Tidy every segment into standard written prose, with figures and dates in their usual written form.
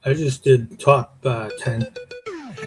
I just did top 10.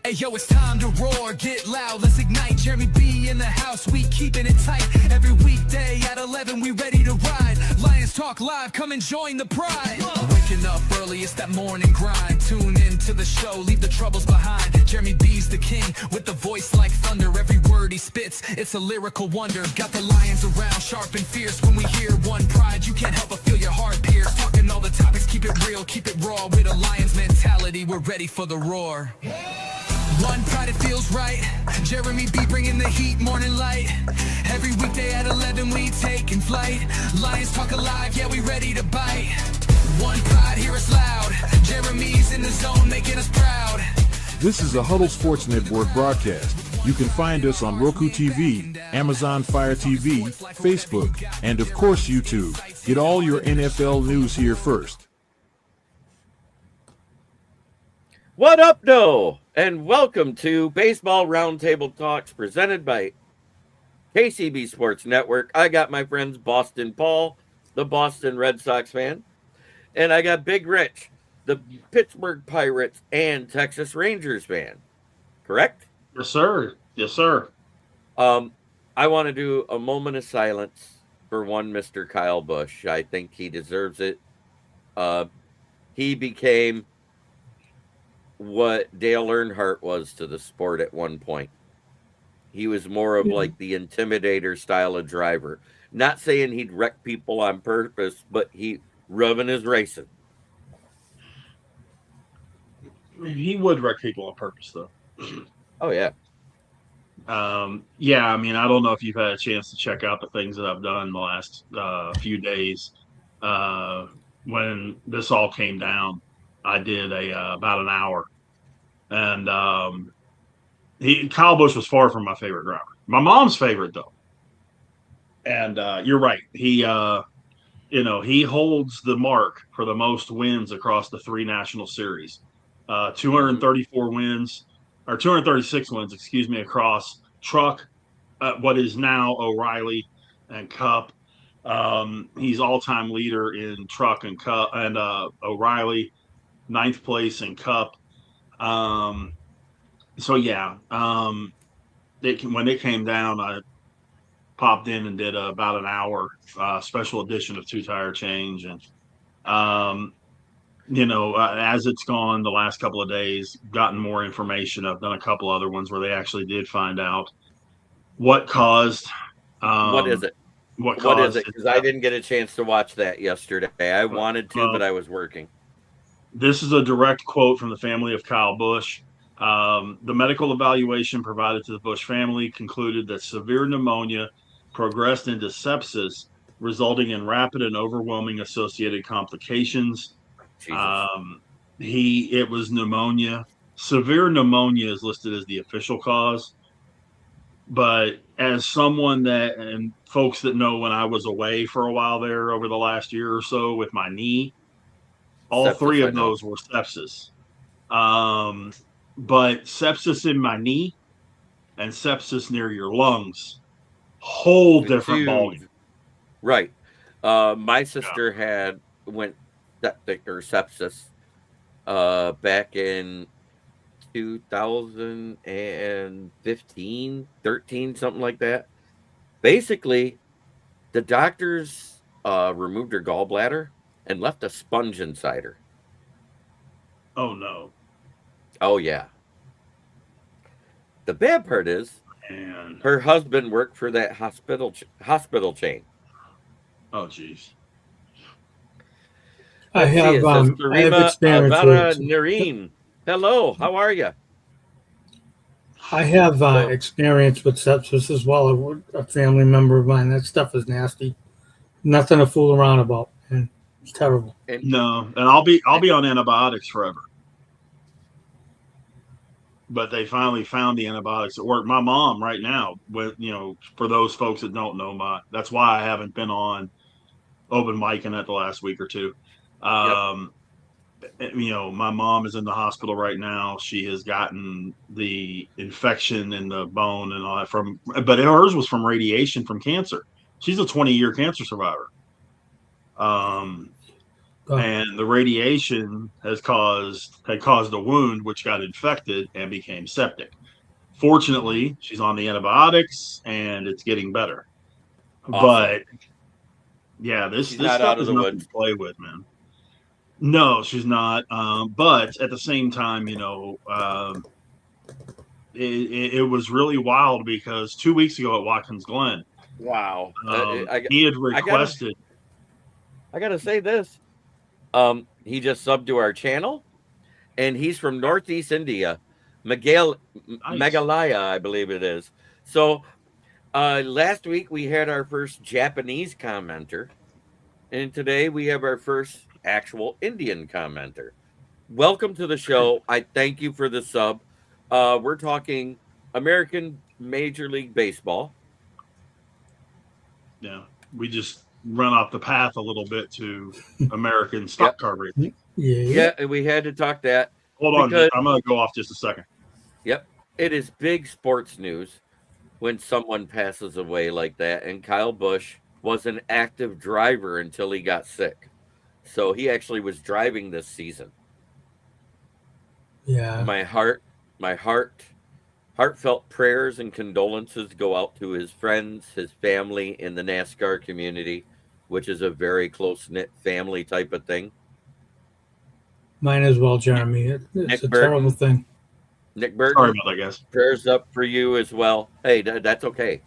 Hey yo, it's time to roar, get loud, let's ignite. Jeremy B in the house, we keeping it tight. Every weekday at 11, we ready to ride. Lions Talk Live, come and join the pride. Waking up early, it's that morning grind. Tune in to the show, leave the troubles behind. Jeremy B's the king, with the voice like thunder. Every word he spits, it's a lyrical wonder. Got the lions around, sharp and fierce. When we hear one pride, you can't help but feel your heart pierce. Talking all the topics, keep it real, keep it raw. With a lion's mentality, we're ready for the roar. One pride, it feels right. Jeremy B bringing the heat, morning light. Every weekday at 11, we taking flight. Lions Talk Alive, yeah, we ready to bite. One pride, hear us loud. Jeremy's in the zone, making us proud. This is a Huddle Sports Network broadcast. You can find us on Roku TV, Amazon Fire TV, Facebook, and of course YouTube. Get all your NFL news here first. What up, though? And welcome to Baseball Roundtable Talks presented by KCB Sports Network. I got my friends Boston Paul, the Boston Red Sox fan, and I got Big Rich, the Pittsburgh Pirates and Texas Rangers fan. Correct? Yes, sir. Yes, sir. I want to do a moment of silence for one Mr. Kyle Busch. I think he deserves it. He became what Dale Earnhardt was to the sport at one point. He was more of like the intimidator style of driver. Not saying he'd wreck people on purpose, but he rubbing his racing. He would wreck people on purpose, though. Oh, yeah. Yeah, I mean, I don't know if you've had a chance to check out the things that I've done the last few days. When this all came down, I did about an hour, and Kyle Busch was far from my favorite driver. My mom's favorite, though. And you're right. He holds the mark for the most wins across the three national series. 234 wins, or 236 wins, excuse me, across Truck, what is now O'Reilly and Cup. He's all-time leader in Truck and Cup, and O'Reilly, 9th place in Cup. So yeah, when it came down, I popped in and did about an hour special edition of Two Tire Change, and as it's gone the last couple of days, gotten more information. I've done a couple other ones where they actually did find out what caused. What is it? What is it? Because I didn't get a chance to watch that yesterday. I wanted to, but I was working. This is a direct quote from the family of Kyle Busch. The medical evaluation provided to the Busch family concluded that severe pneumonia progressed into sepsis, resulting in rapid and overwhelming associated complications. It was pneumonia. Severe pneumonia is listed as the official cause. But as someone and folks that know, when I was away for a while there over the last year or so with my knee, all sepsis, three of those were sepsis. But sepsis in my knee and sepsis near your lungs, whole different ballgame. Right. My sister went septic or sepsis back in 2015, 13, something like that. Basically, the doctors removed her gallbladder and left a sponge inside her. Oh, no. Oh, yeah. The bad part is her husband worked for that hospital chain. Oh, jeez. I have experience with Nareen. Hello, how are you? I have experience with sepsis as well. A family member of mine. That stuff is nasty. Nothing to fool around about, and it's terrible. No, and I'll be on antibiotics forever. But they finally found the antibiotics that work. My mom right now, for those folks that don't know, that's why I haven't been on open micing at the last week or two. My mom is in the hospital right now. She has gotten the infection in the bone and all that but hers was from radiation from cancer. She's a 20-year cancer survivor. But and the radiation had caused a wound which got infected and became septic. Fortunately, she's on the antibiotics and it's getting better. Awesome. But yeah, this She's not stuff out of is the nothing woods. to play with, man. No, she's not. But at the same time, it was really wild because 2 weeks ago at Watkins Glen, Wow. he had I gotta requested. I gotta say this. He just subbed to our channel, and he's from Northeast India, Nice. Meghalaya, I believe it is. So last week we had our first Japanese commenter, and today we have our first actual Indian commenter. Welcome to the show. I thank you for the sub. We're talking American Major League Baseball. Yeah, we just run off the path a little bit to American stock car racing. Yeah. Yeah, we had to talk that. Hold on, Because, I'm going to go off just a second. yep, it is big sports news when someone passes away like that. And Kyle Busch was an active driver until he got sick. So he actually was driving this season. Yeah. My heartfelt prayers and condolences go out to his friends, his family in the NASCAR community, which is a very close-knit family type of thing. Mine as well, Jeremy. It's a terrible thing. Nick Burton, Sorry about that, guys. prayers up for you as well. Hey, that's okay.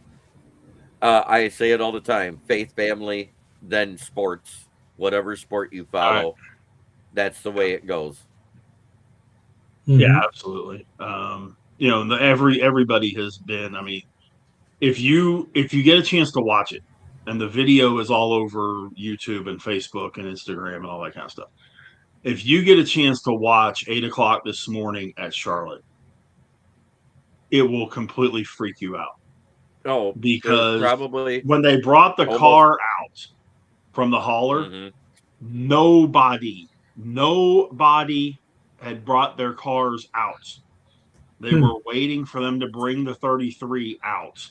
I say it all the time. Faith, family, then sports. Whatever sport you follow, that's the way it goes. Mhm. Yeah, absolutely. Everybody has been. I mean, if you get a chance to watch it, and the video is all over YouTube and Facebook and Instagram and all that kind of stuff. If you get a chance to watch 8 o'clock this morning at Charlotte, it will completely freak you out. Oh, Because probably when they brought the car out from the hauler, nobody had brought their cars out. They were waiting for them to bring the 33 out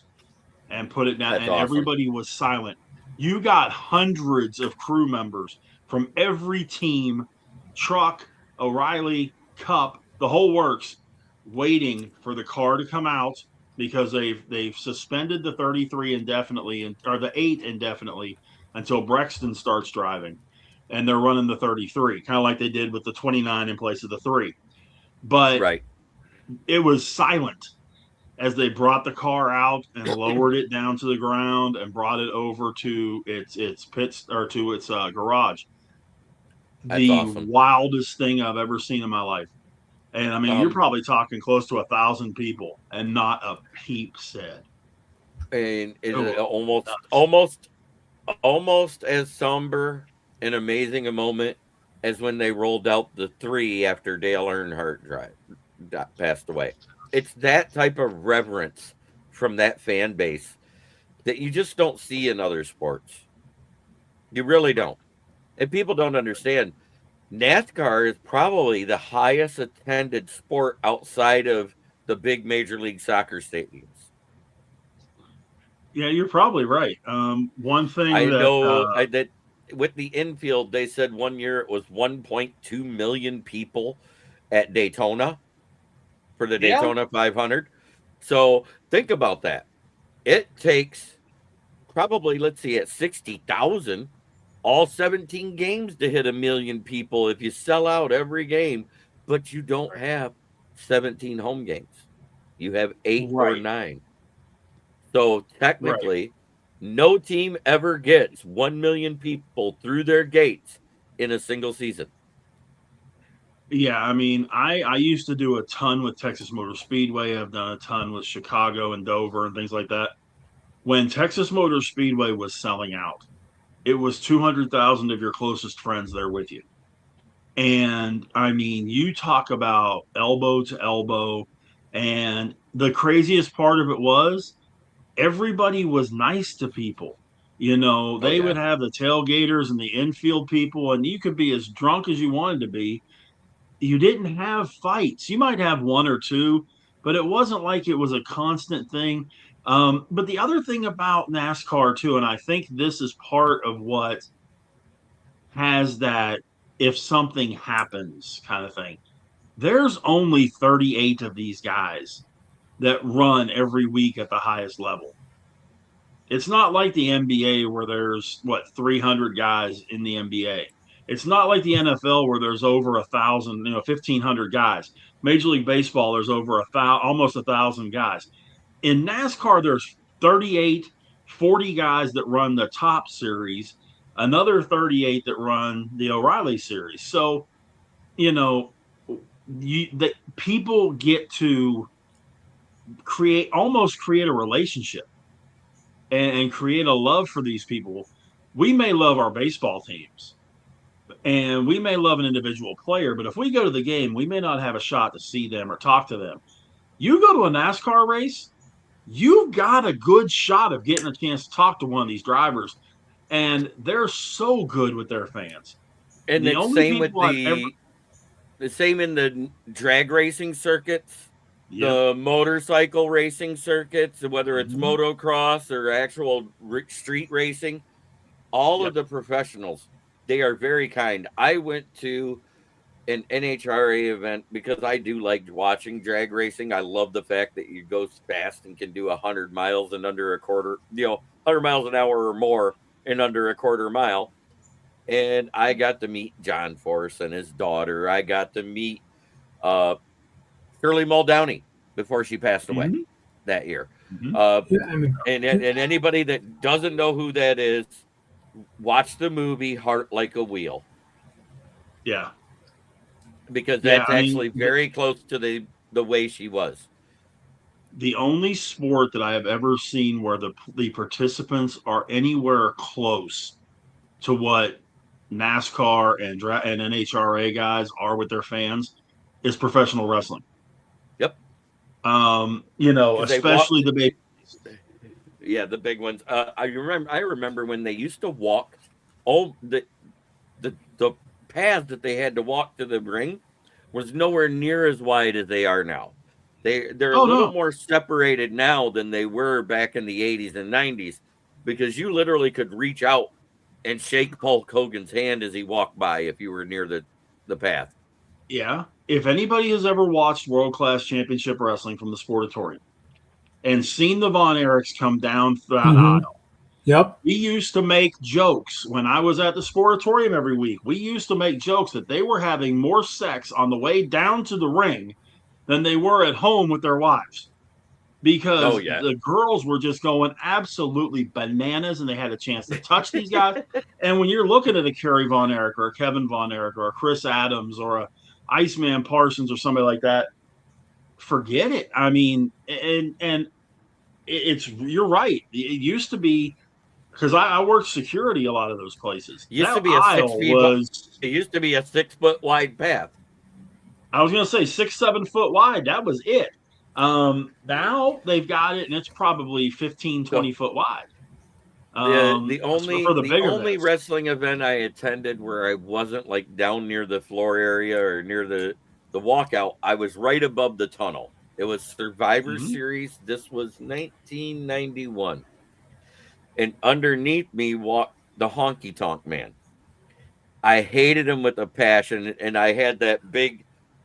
and put it down. That's and awesome. Everybody was silent. You got hundreds of crew members from every team, truck, O'Reilly, Cup, the whole works, waiting for the car to come out because they've suspended the 33 indefinitely or the 8 indefinitely until Brexton starts driving, and they're running the 33, kind of like they did with the 29 in place of the 3. But it was silent as they brought the car out and lowered it down to the ground and brought it over to its pits or to its garage. That's awesome. Wildest thing I've ever seen in my life. And I mean, you're probably talking close to 1,000 people, and not a peep said. And it's almost as somber and amazing a moment as when they rolled out the 3 after Dale Earnhardt passed away. It's that type of reverence from that fan base that you just don't see in other sports. You really don't. And people don't understand. NASCAR is probably the highest attended sport outside of the big Major League Soccer stadiums. Yeah, you're probably right. One thing I know that with the infield, they said one year it was 1.2 million people at Daytona for the Daytona 500. So think about that. It takes probably, let's see, at 60,000, all 17 games to hit 1 million people if you sell out every game, but you don't have 17 home games. You have 8 or 9. So technically, no team ever gets 1 million people through their gates in a single season. Yeah, I mean, I used to do a ton with Texas Motor Speedway. I've done a ton with Chicago and Dover and things like that. When Texas Motor Speedway was selling out, it was 200,000 of your closest friends there with you. And I mean, you talk about elbow to elbow. And the craziest part of it was everybody was nice to people. They would have the tailgaters and the infield people, and you could be as drunk as you wanted to be. You didn't have fights. You might have one or two, but it wasn't like it was a constant thing. But the other thing about NASCAR too, and I think this is part of what has that if something happens kind of thing. There's only 38 of these guys that run every week at the highest level. It's not like the NBA where there's 300 guys in the NBA. It's not like the NFL where there's over 1,000, 1,500 guys. Major League Baseball, there's over almost 1,000 guys. In NASCAR, there's 38, 40 guys that run the top series, another 38 that run the O'Reilly series. So, that people get to create a relationship and create a love for these people. We may love our baseball teams and we may love an individual player, but if we go to the game, we may not have a shot to see them or talk to them. You go to a NASCAR race, you've got a good shot of getting a chance to talk to one of these drivers, and they're so good with their fans. And the same with the same in the drag racing circuits. Yep. The motorcycle racing circuits, whether it's motocross or actual street racing, all of the professionals, they are very kind. I went to an NHRA event because I do like watching drag racing. I love the fact that you go fast and can do 100 miles in under a quarter, 100 miles an hour or more in under a quarter mile. And I got to meet John Force and his daughter. I got to meet Shirley Muldowney before she passed away that year. And anybody that doesn't know who that is, watch the movie Heart Like a Wheel. Yeah. Because that's actually very close to the way she was. The only sport that I have ever seen where the participants are anywhere close to what NASCAR and NHRA guys are with their fans is professional wrestling. Yep. Especially the big. Yeah, the big ones. I remember when they used to walk. The path that they had to walk to the ring was nowhere near as wide as they are now. They're a little more separated now than they were back in the 80s and 90s, because you literally could reach out and shake Hulk Hogan's hand as he walked by if you were near the path. Yeah. If anybody has ever watched World Class Championship Wrestling from the Sportatorium and seen the Von Erichs come down that aisle, yep. We used to make jokes when I was at the Sportatorium every week. We used to make jokes that they were having more sex on the way down to the ring than they were at home with their wives, because the girls were just going absolutely bananas and they had a chance to touch these guys. And when you're looking at a Kerry Von Erich or a Kevin Von Erich or a Chris Adams or a Iceman Parsons or somebody like that, forget it. I mean, and you're right. It used to be, because I worked security a lot of those places. It used to be a 6 foot wide path. I was going to say 6-7 foot wide. That was it. Now they've got it, and it's probably 15, 20 foot wide. The only wrestling event I attended where I wasn't like down near the floor area or near the walkout, I was right above the tunnel. It was Survivor Series. This was 1991. And underneath me walked the Honky Tonk Man. I hated him with a passion, and I had that big,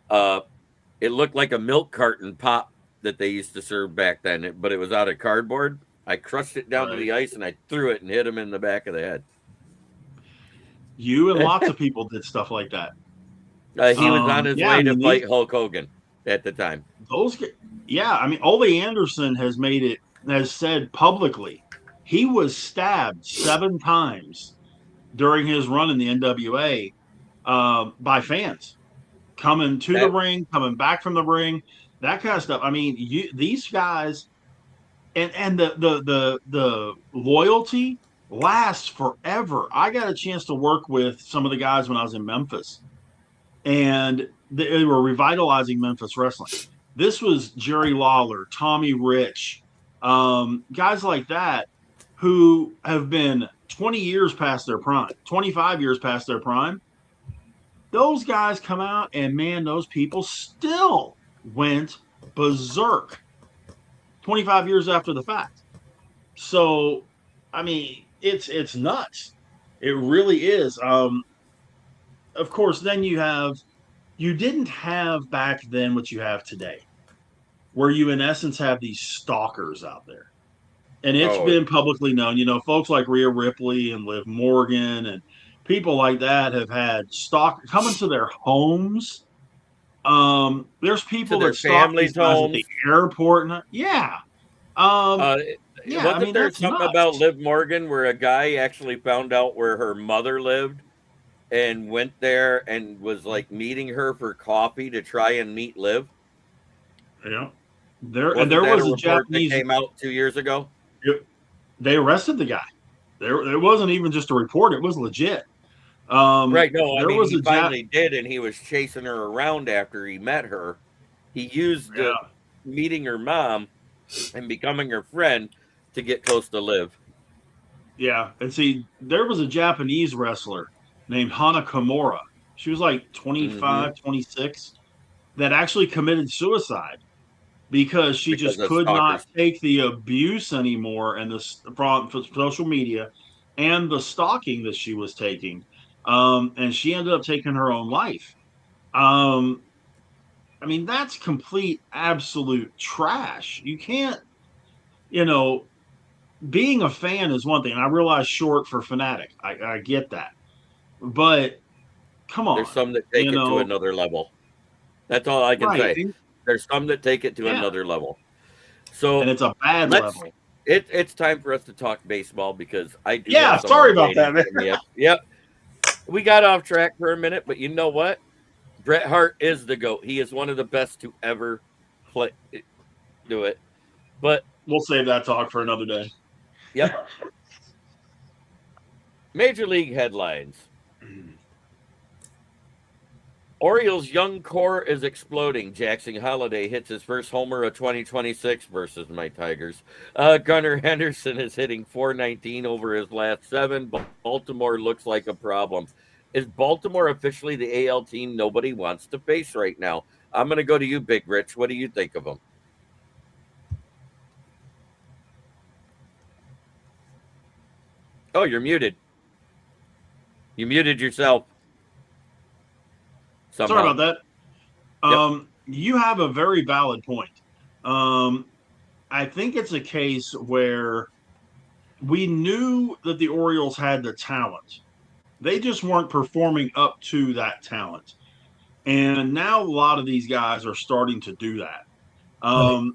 it looked like a milk carton pop that they used to serve back then, but it was out of cardboard. I crushed it down to the ice, and I threw it and hit him in the back of the head. You and lots of people did stuff like that. He was on his way to fight Hulk Hogan at the time. Ole Anderson has said publicly he was stabbed 7 times during his run in the NWA by fans coming to the ring, coming back from the ring, that kind of stuff. I mean, these guys, and the loyalty lasts forever. I got a chance to work with some of the guys when I was in Memphis, and they were revitalizing Memphis wrestling. This was Jerry Lawler, Tommy Rich, guys like that who have been 20 years past their prime, 25 years past their prime. Those guys come out, and man, those people still went berserk 25 years after the fact. So, I mean, it's nuts. It really is. of course, then you didn't have back then what you have today, where you in essence have these stalkers out there. And it's Oh, been publicly known, folks like Rhea Ripley and Liv Morgan and people like that have had stalk coming to their homes. There's to people their that stalk these families' guys at the homes. airport. Um, Uh, yeah, I wasn't mean, there that's something about nuts. Liv Morgan where a guy actually found out where her mother lived and went there and was like meeting her for coffee to try and meet Liv? Yeah. Wasn't There that a was a report that Japanese. came out 2 years ago? They arrested the guy. There wasn't even just a report; it was legit. Right. No, I There mean, was he a Jap. finally did, and he was chasing her around after he met her. He used Yeah, meeting her mom and becoming her friend to get close to Liv. yeah. And see, there was a Japanese wrestler named Hana Kimura. She was like Hmm. 25, 26, that actually committed suicide because she Because just of could not stalkers. take the abuse anymore and from social media and the stalking that she was taking. And she ended up taking her own life. Um, I mean, that's complete, absolute trash. You can't, you know, being a fan is one thing. And I realize short for fanatic. I get that. But come There's on, some that take you it to know, another level. That's all I can right. say. There's some that take it to Yeah. another level. And So it's a bad let's. level. It's time for us to talk baseball because I do have Yeah. someone Sorry about waiting that, man. for me. Yep. We got off track for a minute, but you know what? Bret Hart is the GOAT. He is one of the best to ever play do it. But We'll save that talk for another day. yep. Major League headlines. Orioles' young core is exploding. Jackson Holliday hits his first homer of 2026 versus my Tigers. Gunnar Henderson is hitting 419 over his last 7. Baltimore looks like a problem. Is Baltimore officially the AL team nobody wants to face right now? I'm going to go to you, Big Rich. What do you think of them? Oh, you're muted. You muted yourself Sorry somehow. about that. Yep. You have a very valid point. Um, I think it's a case where we knew that the Orioles had the talent. They just weren't performing up to that talent. And now a lot of these guys are starting to do that. Right.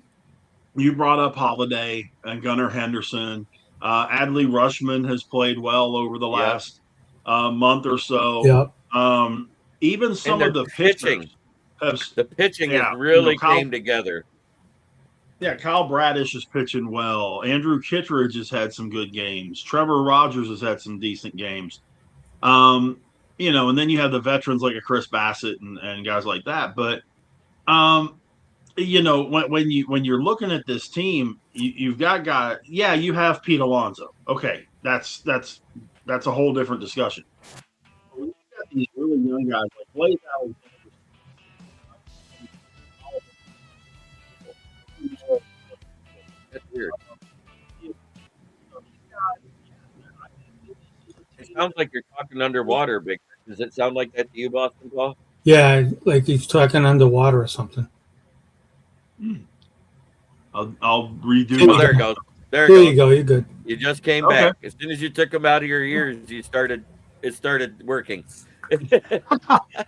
You brought up Holiday and Gunnar Henderson. Adley Rushman has played well over the Yep. last month or so. Yeah. Even And some of their the pitching. pitchers have, The pitching has yeah, really Kyle. came together. Yeah, Kyle Bradish is pitching well. Andrew Kittredge has had some good games. Trevor Rogers has had some decent games. Um, and then you have the veterans like a Chris Bassett and guys like that. But when you're looking at this team, you've got guys. Yeah, you have Pete Alonso. Okay, that's a whole different discussion. But when you've got these really young guys like Blake Alexander, That's weird. It sounds like you're talking underwater, Big. Does it sound like that to you, Boston Paul? Yeah, like he's talking underwater or something. I'll redo. There Oh, there it goes. There There it you goes. go. You're good. You just came Okay. back. As soon as you took them out of your ears, it started working.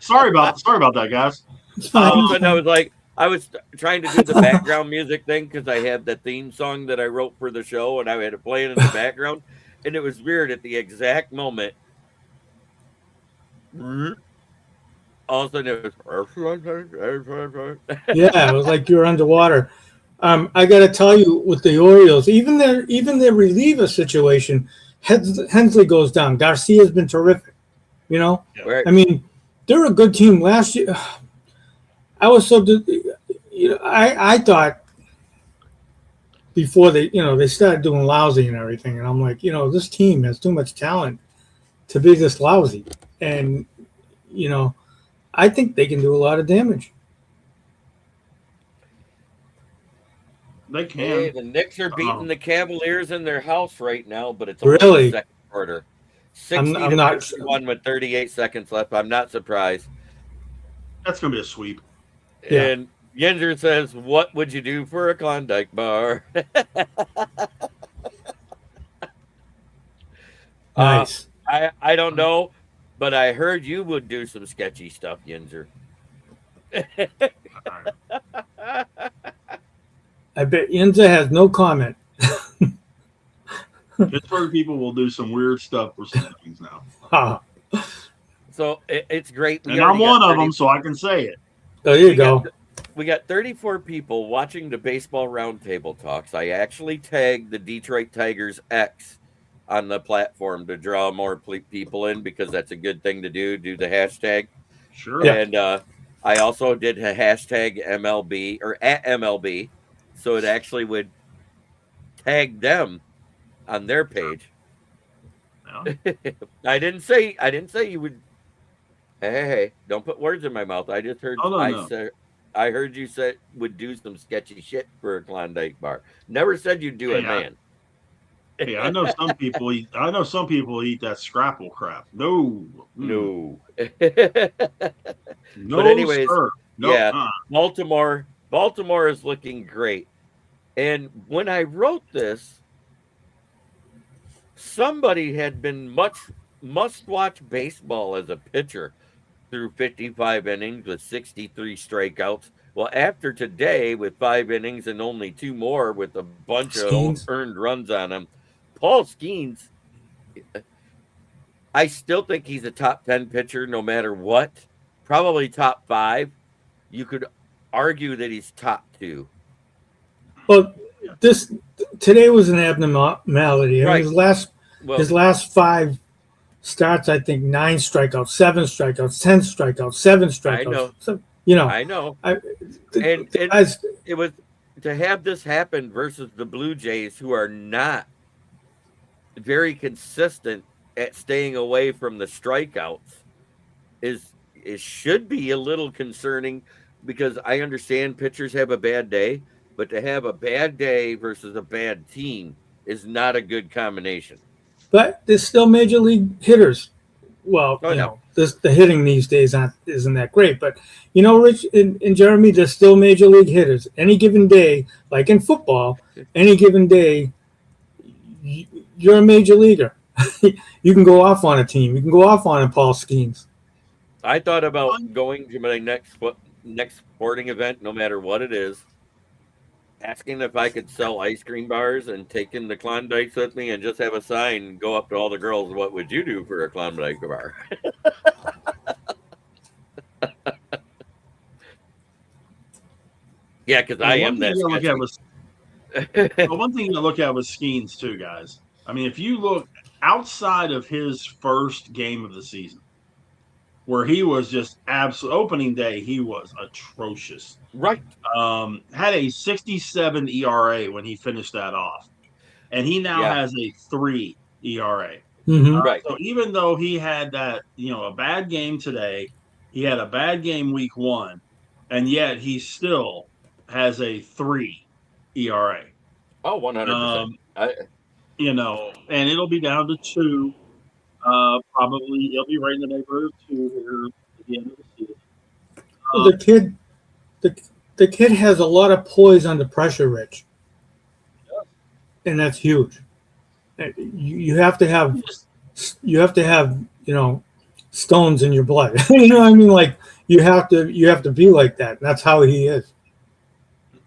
Sorry about that, guys. It's fine. All of a It's sudden, I fine. was like, I was trying to do the background music thing because I have the theme song that I wrote for the show, and I had it playing in the background, and it was weird at the exact moment. All of a sudden, it was. Yeah, it was like you were underwater. I got to tell you, with the Orioles, even their reliever situation, Hensley goes down. Garcia's been terrific. Right. I mean, they're a good team last year. I was I thought before they started doing lousy and everything, and I'm like, this team has too much talent to be this lousy, and I think they can do a lot of damage. They can. Hey, the Knicks are beating the Cavaliers in their house right now, but it's Really? the second quarter. 60 I'm to not. 51 with 38 seconds left. I'm not surprised. That's going to be a sweep. Yeah. And Yender says, "What would you do for a Klondike bar?" Nice. I don't know, but I heard you would do some sketchy stuff, Yinzer. All right. I bet Inza has no comment. Pittsburgh people will do some weird stuff for some things now. Ah, So it's great. And I'm one of them, so I can say it. there you go. We got 34 people watching the baseball roundtable talks. I actually tagged the Detroit Tigers X on the platform to draw more people in because that's a good thing to do the hashtag. Sure. Yeah. And I also did a hashtag MLB or at MLB, so it actually would tag them on their page. Yeah. I didn't say you would. Hey, don't put words in my mouth. I just heard. I heard you said would do some sketchy shit for a Klondike bar. Never said you'd do it, man. Hey, I know some people eat. I know some people eat that scrapple crap. No. No. No. But anyways, sir. No, yeah, Baltimore is looking great. And when I wrote this, somebody had been must-watch baseball as a pitcher through 55 innings with 63 strikeouts. Well, after today, with 5 innings and only 2 more with a bunch of earned runs on him, Paul Skenes, I still think he's a top 10 pitcher no matter what. Probably top 5. You could argue that he's top 2. Well, today was an abnormality. I mean, his last 5 starts, I think 9 strikeouts, 7 strikeouts, 10 strikeouts, 7 strikeouts. I know. So, I know. And it was to have this happen versus the Blue Jays, who are not very consistent at staying away from the strikeouts, it should be a little concerning because I understand pitchers have a bad day, but to have a bad day versus a bad team is not a good combination. But there's still major league hitters. Well, the hitting these days isn't that great. But, Rich and Jeremy, there's still major league hitters. Any given day, like in football, any given day, you're a major leaguer. You can go off on a team. You can go off on a Paul Skenes. I thought about going to my next sporting event, no matter what it is, asking if I could sell ice cream bars and taking the Klondikes with me and just have a sign and go up to all the girls, what would you do for a Klondike bar? Yeah, because I am that. One thing to look at with Skenes too, guys. I mean, if you look outside of his first game of the season, where he was just opening day, he was atrocious. Right. Had a 67 ERA when he finished that off. And he now has a 3 ERA. Mm-hmm. Right. So even though he had that, a bad game today, he had a bad game week 1, and yet he still has a 3 ERA. Oh, 100%. And it'll be down to 2. Probably he'll be right in the neighborhood of 2 here at the end of the season. The kid has a lot of poise under pressure, Rich, and that's huge. You have to have stones in your blood. You know what I mean? Like you have to be like that. That's how he is.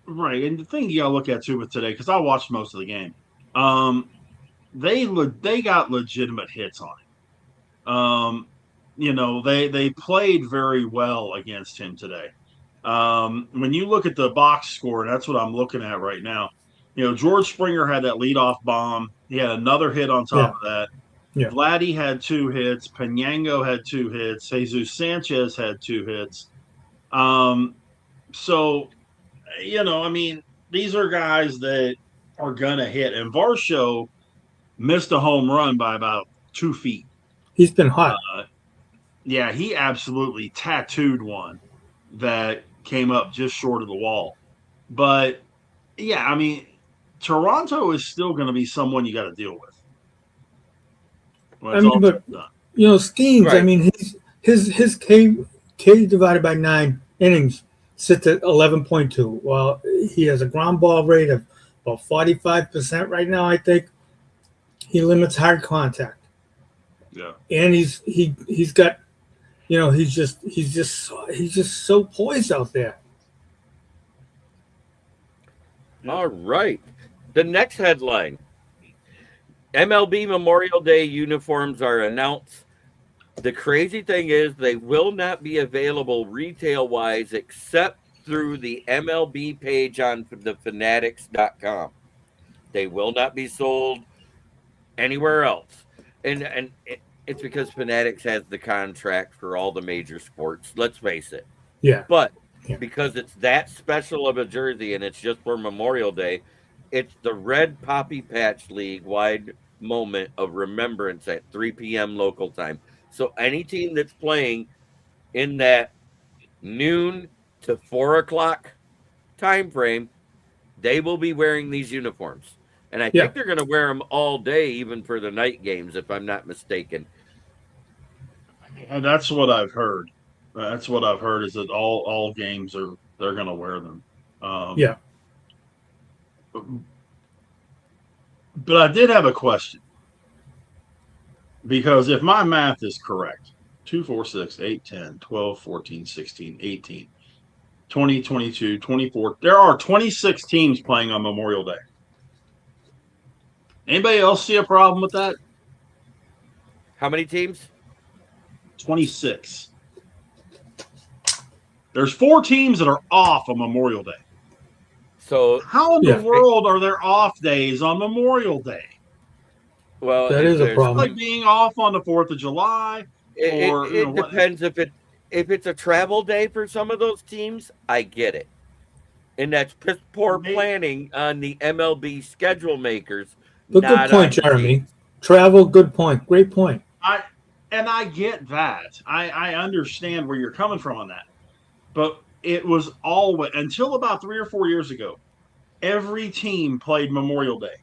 Right, and the thing you gotta look at too with today, because I watched most of the game. They got legitimate hits on him. They played very well against him today. When you look at the box score, that's what I'm looking at right now. George Springer had that leadoff bomb. He had another hit on top of that. Yeah. Vladdy had 2 hits. Penango had 2 hits. Jesus Sanchez had 2 hits. These are guys that are going to hit. And Varsho missed a home run by about 2 feet. He's been hot. He absolutely tattooed one that came up just short of the wall. But, Toronto is still going to be someone you got to deal with. I mean, but Skenes. Right. I mean, his K divided by 9 innings sits at 11.2. Well, he has a ground ball rate of about 45% right now. I think he limits hard contact. Yeah, and he's got, he's just so poised out there. All right, the next headline: MLB Memorial Day uniforms are announced. The crazy thing is they will not be available retail-wise except through the MLB page on the fanatics.com. They will not be sold anywhere else. And it's because Fanatics has the contract for all the major sports. Let's face it. Yeah. But because it's that special of a jersey and it's just for Memorial Day, it's the Red Poppy Patch League-wide moment of remembrance at 3 p.m. local time. So any team that's playing in that noon to 4 o'clock time frame, they will be wearing these uniforms. And I think they're going to wear them all day, even for the night games, if I'm not mistaken. And that's what I've heard. That's what I've heard is that all games they're going to wear them. But I did have a question. Because if my math is correct, 2, 4, 6, 8, 10, 12, 14, 16, 18, 20, 22, 24. There are 26 teams playing on Memorial Day. Anybody else see a problem with that? How many teams? 26. There's 4 teams that are off on Memorial Day. So how in the world are there off days on Memorial Day? Well, that is a problem. Like being off on the 4th of July. It depends if it's a travel day for some of those teams. I get it, and that's poor planning on the MLB schedule makers. But good point, Jeremy. Travel, good point. Great point. I get that. I understand where you're coming from on that. But it was always, until about 3 or 4 years ago, every team played Memorial Day.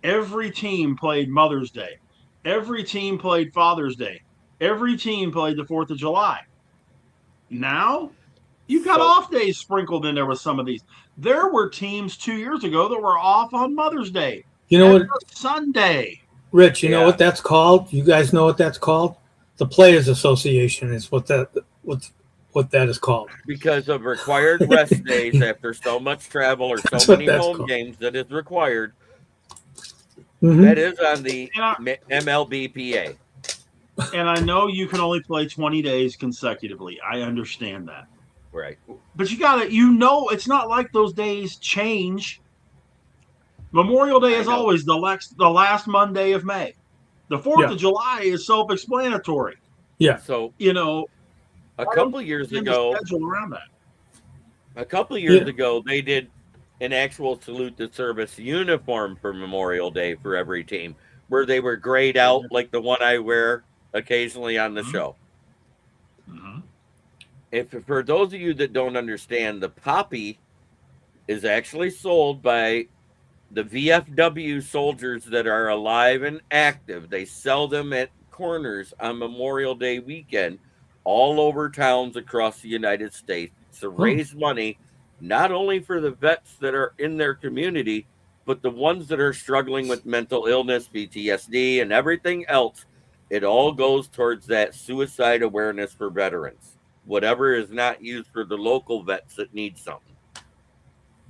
Every team played Mother's Day. Every team played Father's Day. Every team played the 4th of July. Now, you've got off days sprinkled in there with some of these. There were teams 2 years ago that were off on Mother's Day. You know what? Sunday. Rich, you know what that's called? You guys know what that's called? The Players Association is what that is called. Because of required rest days after so much travel or so many home games that is required. Mm-hmm. That is on the MLBPA. And I know you can only play 20 days consecutively. I understand that. Right. But it's not like those days change. Memorial Day is always the last Monday of May. The 4th of July is self-explanatory. Yeah. So, a couple years ago, they did an actual salute to service uniform for Memorial Day for every team, where they were grayed out like the one I wear occasionally on the show. Mm-hmm. If for those of you that don't understand, the poppy is actually sold by the VFW soldiers that are alive and active. They sell them at corners on Memorial Day weekend all over towns across the United States to raise money, not only for the vets that are in their community, but the ones that are struggling with mental illness, PTSD, and everything else. It all goes towards that suicide awareness for veterans. Whatever is not used for the local vets that need something.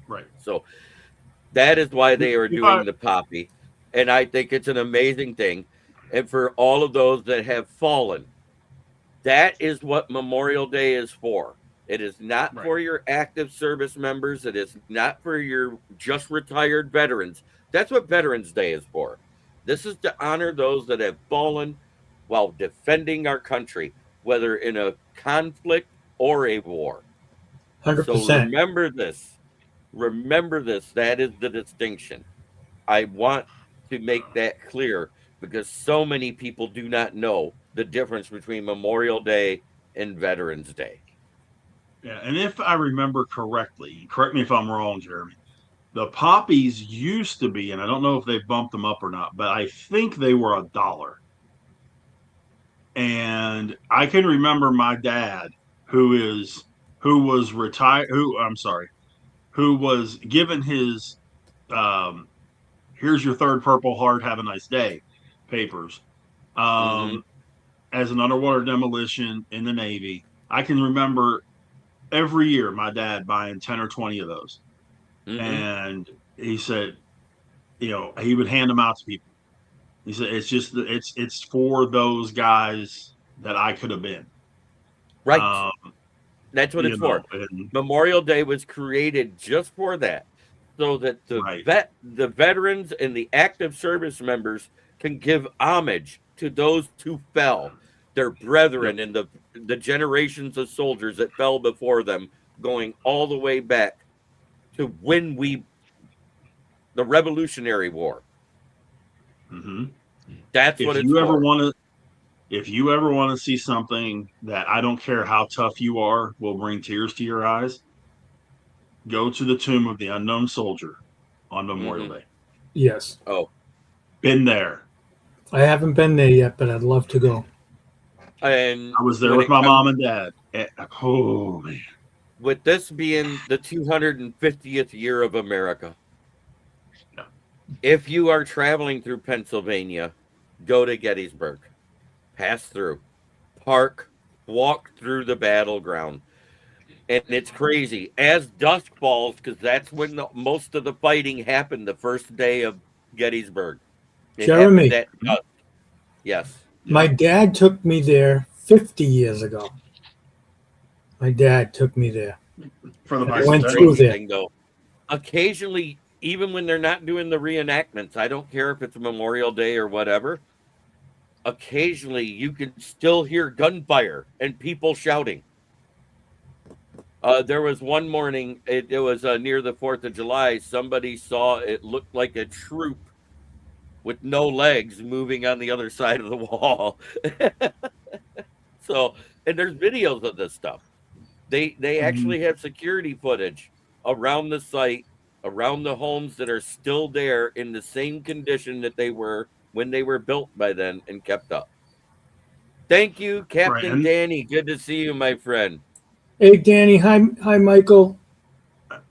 Right. So that is why they are doing the poppy. And I think it's an amazing thing. And for all of those that have fallen, that is what Memorial Day is for. It is not for your active service members. It is not for your just retired veterans. That's what Veterans Day is for. This is to honor those that have fallen while defending our country, whether in a conflict or a war. 100%. So remember this. Remember this. That is the distinction. I want to make that clear because so many people do not know the difference between Memorial Day and Veterans Day. Yeah, and if I remember correctly, correct me if I'm wrong, Jeremy, the poppies used to be, and I don't know if they bumped them up or not, but I think they were $1. And I can remember my dad, who was retired, who was given his here's your third Purple Heart, have a nice day papers, Mm-hmm. as an underwater demolition in the Navy. I can remember every year my dad buying 10 or 20 of those. Mm-hmm. And he said, he would hand them out to people. He said, it's for those guys that I could have been. Right. That's what it's for. And Memorial Day was created just for that, so that right. the veterans and the active service members can give homage to those who fell, their brethren, Yep. and the generations of soldiers that fell before them, going all the way back to when the Revolutionary War. Mm-hmm. That's what it's for. If you ever want to see something that, I don't care how tough you are, will bring tears to your eyes, go to the Tomb of the Unknown Soldier on Memorial Day. Yes. Oh, been there. I haven't been there yet, but I'd love to go. And I was there with my mom and dad. Oh man! With this being the 250th year of America, yeah. If you are traveling through Pennsylvania, go to Gettysburg, pass through, park, walk through the battleground. And it's crazy. As dusk falls, because that's when most of the fighting happened the first day of Gettysburg. Jeremy. At dusk. Yes. My dad took me there 50 years ago. My dad took me there. For the I went through there. Thing, though. Occasionally, even when they're not doing the reenactments, I don't care if it's Memorial Day or whatever, occasionally you can still hear gunfire and people shouting. There was one morning, it was near the 4th of July, somebody saw it looked like a troop with no legs moving on the other side of the wall. So, and there's videos of this stuff. They actually have security footage around the site, around the homes that are still there in the same condition that they were when they were built by then and kept up. Thank you, Captain Danny. Good to see you, my friend. Hey, Danny. Hi, Michael.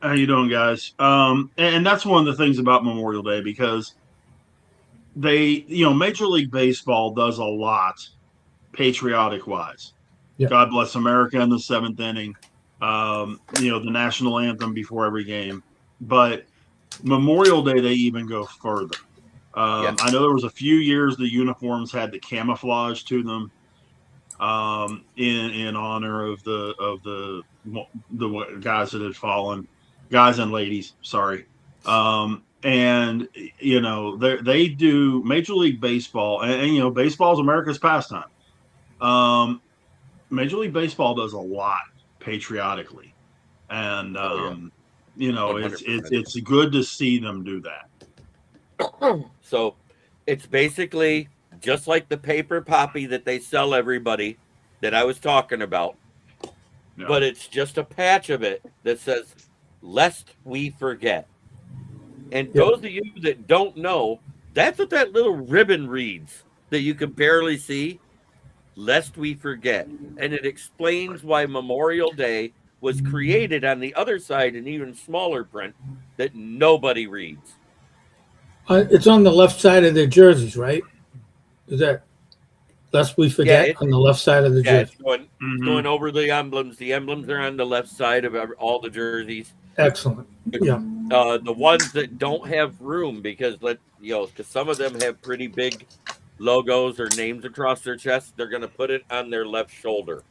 How you doing, guys? And that's one of the things about Memorial Day, because Major League Baseball does a lot patriotic wise. Yep. God Bless America in the 7th inning. The national anthem before every game. But Memorial Day, they even go further. Yes. I know there was a few years the uniforms had the camouflage to them. In honor of the guys that had fallen, guys and ladies, sorry. And they do Major League Baseball, and baseball is America's pastime. Major League Baseball does a lot patriotically, and it's good to see them do that. So it's basically just like the paper poppy that they sell everybody that I was talking about. No. But it's just a patch of it that says, "Lest we forget." And those of you that don't know, that's what that little ribbon reads that you can barely see. Lest we forget. And it explains why Memorial Day was created on the other side in even smaller print that nobody reads. It's on the left side of their jerseys, right? Is that lest we forget on the left side of the jersey? It's going over the emblems. The emblems are on the left side of all the jerseys. Excellent. Yeah. The ones that don't have room, because some of them have pretty big logos or names across their chest, they're going to put it on their left shoulder.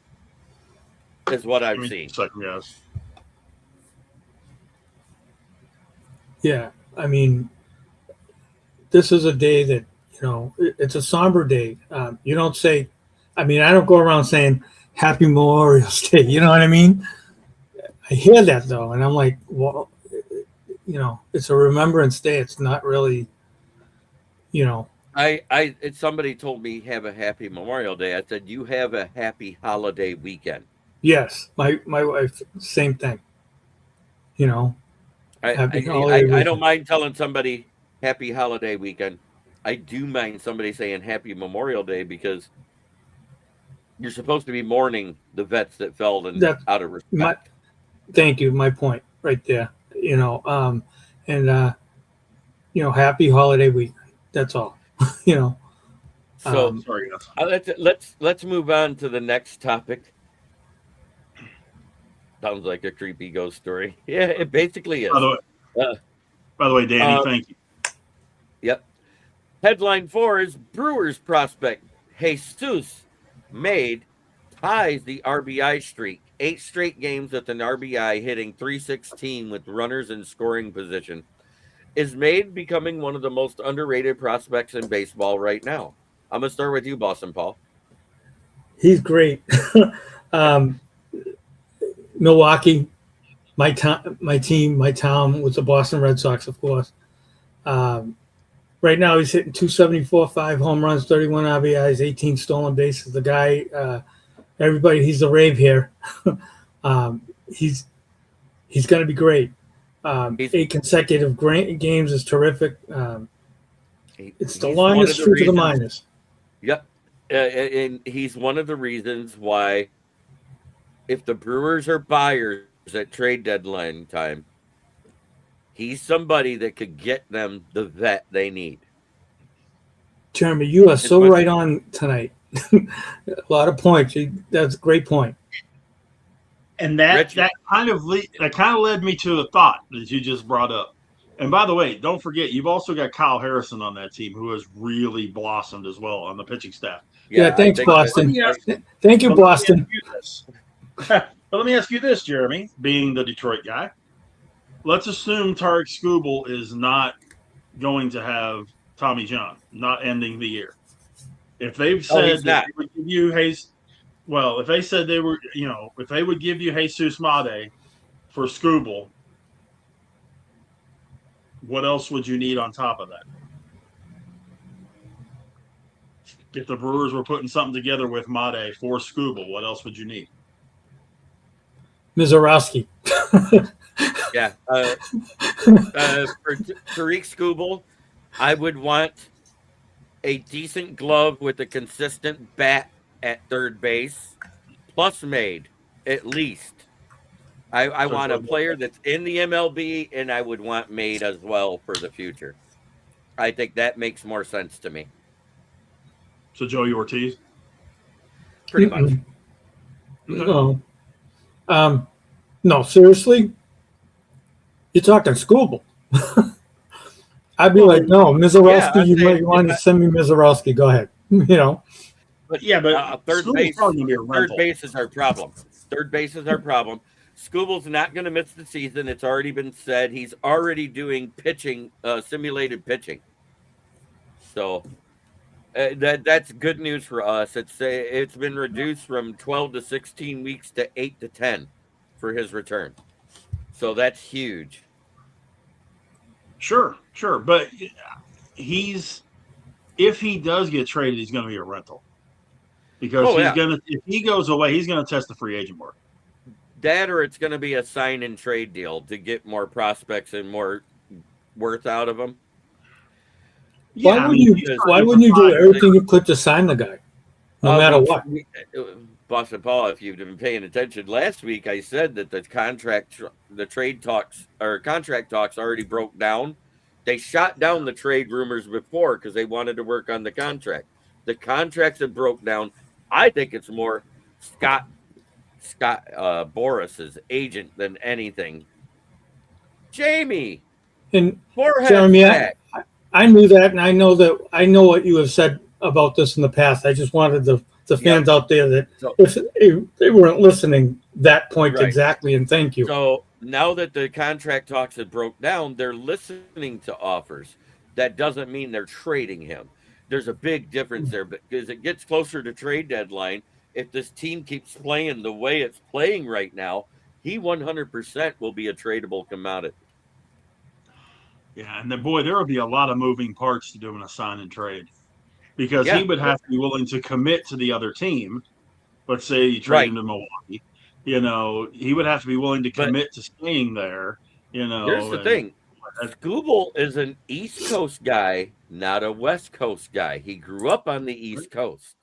Is what I've seen. Yes. Yeah, I mean, this is a day that it's a somber day. You don't say, I don't go around saying Happy Memorial Day. You know what I mean? I hear that though, and I'm like, well, it's a Remembrance Day. It's not really, somebody told me have a happy Memorial Day. I said, you have a happy holiday weekend. Yes, my wife, same thing. I don't mind telling somebody happy holiday weekend. I do mind somebody saying happy Memorial Day, because You're supposed to be mourning the vets that fell out of respect. Thank you. My point right there. Happy holiday week. That's all. So sorry, let's move on to the next topic. Sounds like a creepy ghost story. Yeah, it basically is. By the way, Danny, thank you. Yep. Headline 4 is Brewers prospect Jesus Made ties the RBI streak. 8 straight games with an RBI, hitting .316 with runners in scoring position. Is Made becoming one of the most underrated prospects in baseball right now? I'm going to start with you, Boston Paul. He's great. Milwaukee, my town was the Boston Red Sox, of course. Right now, he's hitting 274, 5 home runs, 31 RBIs, 18 stolen bases. The guy, he's the rave here. He's going to be great. 8 consecutive games is terrific. It's the longest streak of the minors. Yep. And he's one of the reasons why, if the Brewers are buyers at trade deadline time, he's somebody that could get them the vet they need. Jeremy, you are so right on tonight. A lot of points. That's a great point. And that kind of led me to the thought that you just brought up. And by the way, don't forget, you've also got Kyle Harrison on that team, who has really blossomed as well on the pitching staff. Yeah, thanks, Boston. Thank you, Boston. But let me ask you this, Jeremy, being the Detroit guy. Let's assume Tarek Skubal is not going to have Tommy John, not ending the year. If they've said that they would give you if they said they were, if they would give you Jesus Made for Skubal, what else would you need on top of that? If the Brewers were putting something together with Made for Skubal, what else would you need? Mizorowski. Yeah. For Tariq Skubal, I would want a decent glove with a consistent bat at third base, plus Made, at least. I want a player that's in the MLB, and I would want Made as well for the future. I think that makes more sense to me. So Joey Ortiz? Pretty much. No. No, seriously? You're talking Skubal. I'd be like, no, Mizorowski, you might want to send me Mizorowski. Go ahead. But third base is our problem. Third base is our problem. Skubal's not going to miss the season. It's already been said. He's already doing pitching, simulated pitching. So that's good news for us. It's been reduced from 12 to 16 weeks to 8 to 10 for his return. So that's huge. Sure. But if he does get traded, he's going to be a rental. Because if he goes away, he's going to test the free agent market. That, or it's going to be a sign and trade deal to get more prospects and more worth out of them. Why wouldn't you do everything you could to sign the guy, no matter what? Boston Paul, if you've been paying attention, last week I said that the contract talks already broke down. They shot down the trade rumors before because they wanted to work on the contract. The contracts have broke down. I think it's more Scott Boris's agent than anything. Jamie, and Jeremy, I knew that, and I know what you have said about this in the past. I just wanted the fans out there that if they weren't listening that point exactly, and thank you. So now that the contract talks have broke down, they're listening to offers. That doesn't mean they're trading him. There's a big difference there, because it gets closer to trade deadline. If this team keeps playing the way it's playing right now, he 100% will be a tradable commodity. Yeah, and there will be a lot of moving parts to doing a sign and trade, because he would have to be willing to commit to the other team. Let's say you trade him to Milwaukee. He would have to be willing to commit to staying there. Here's the thing. Skubal is an East Coast guy, not a West Coast guy. He grew up on the East Coast.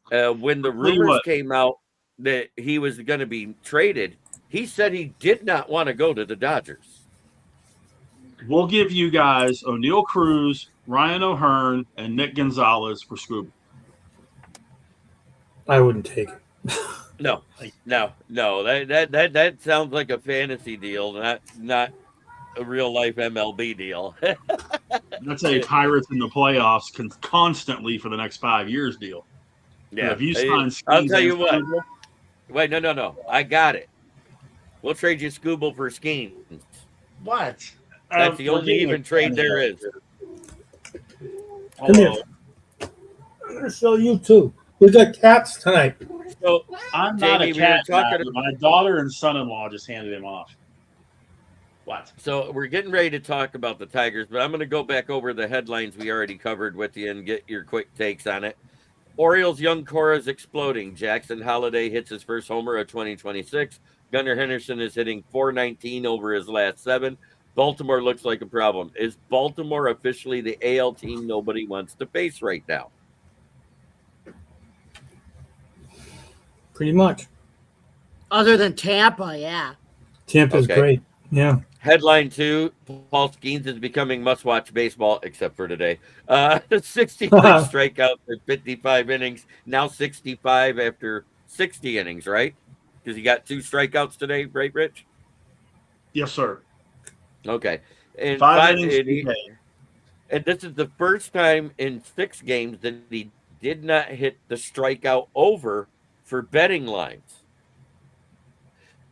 when the rumors came out that he was going to be traded, he said he did not want to go to the Dodgers. We'll give you guys O'Neal Cruz, Ryan O'Hearn, and Nick Gonzalez for Scoob. I wouldn't take it. No. That sounds like a fantasy deal, not a real life MLB deal. That's a Pirates in the playoffs constantly for the next 5 years deal. Yeah, if you sign Skenes, I'll tell you what. Wait, no. I got it. We'll trade you Scooble for Skenes. What? That's the only even trade there is. Come here. I'm going to show you too. We got cats tonight. So, I'm not Jamie, a cat. talking. My daughter and son-in-law just handed him off. What? So we're getting ready to talk about the Tigers, but I'm going to go back over the headlines we already covered with you and get your quick takes on it. Orioles' young core is exploding. Jackson Holliday hits his first homer of 2026. Gunnar Henderson is hitting .419 over his last 7. Baltimore looks like a problem. Is Baltimore officially the AL team nobody wants to face right now? Pretty much. Other than Tampa, yeah. Tampa's great. Yeah. Headline 2, Paul Skenes is becoming must-watch baseball, except for today. 63 strikeouts in 55 innings, now 65 after 60 innings, right? Because he got 2 strikeouts today, right, Rich? Yes, sir. Okay. And 5 innings and this is the first time in 6 games that he did not hit the strikeout over for betting lines.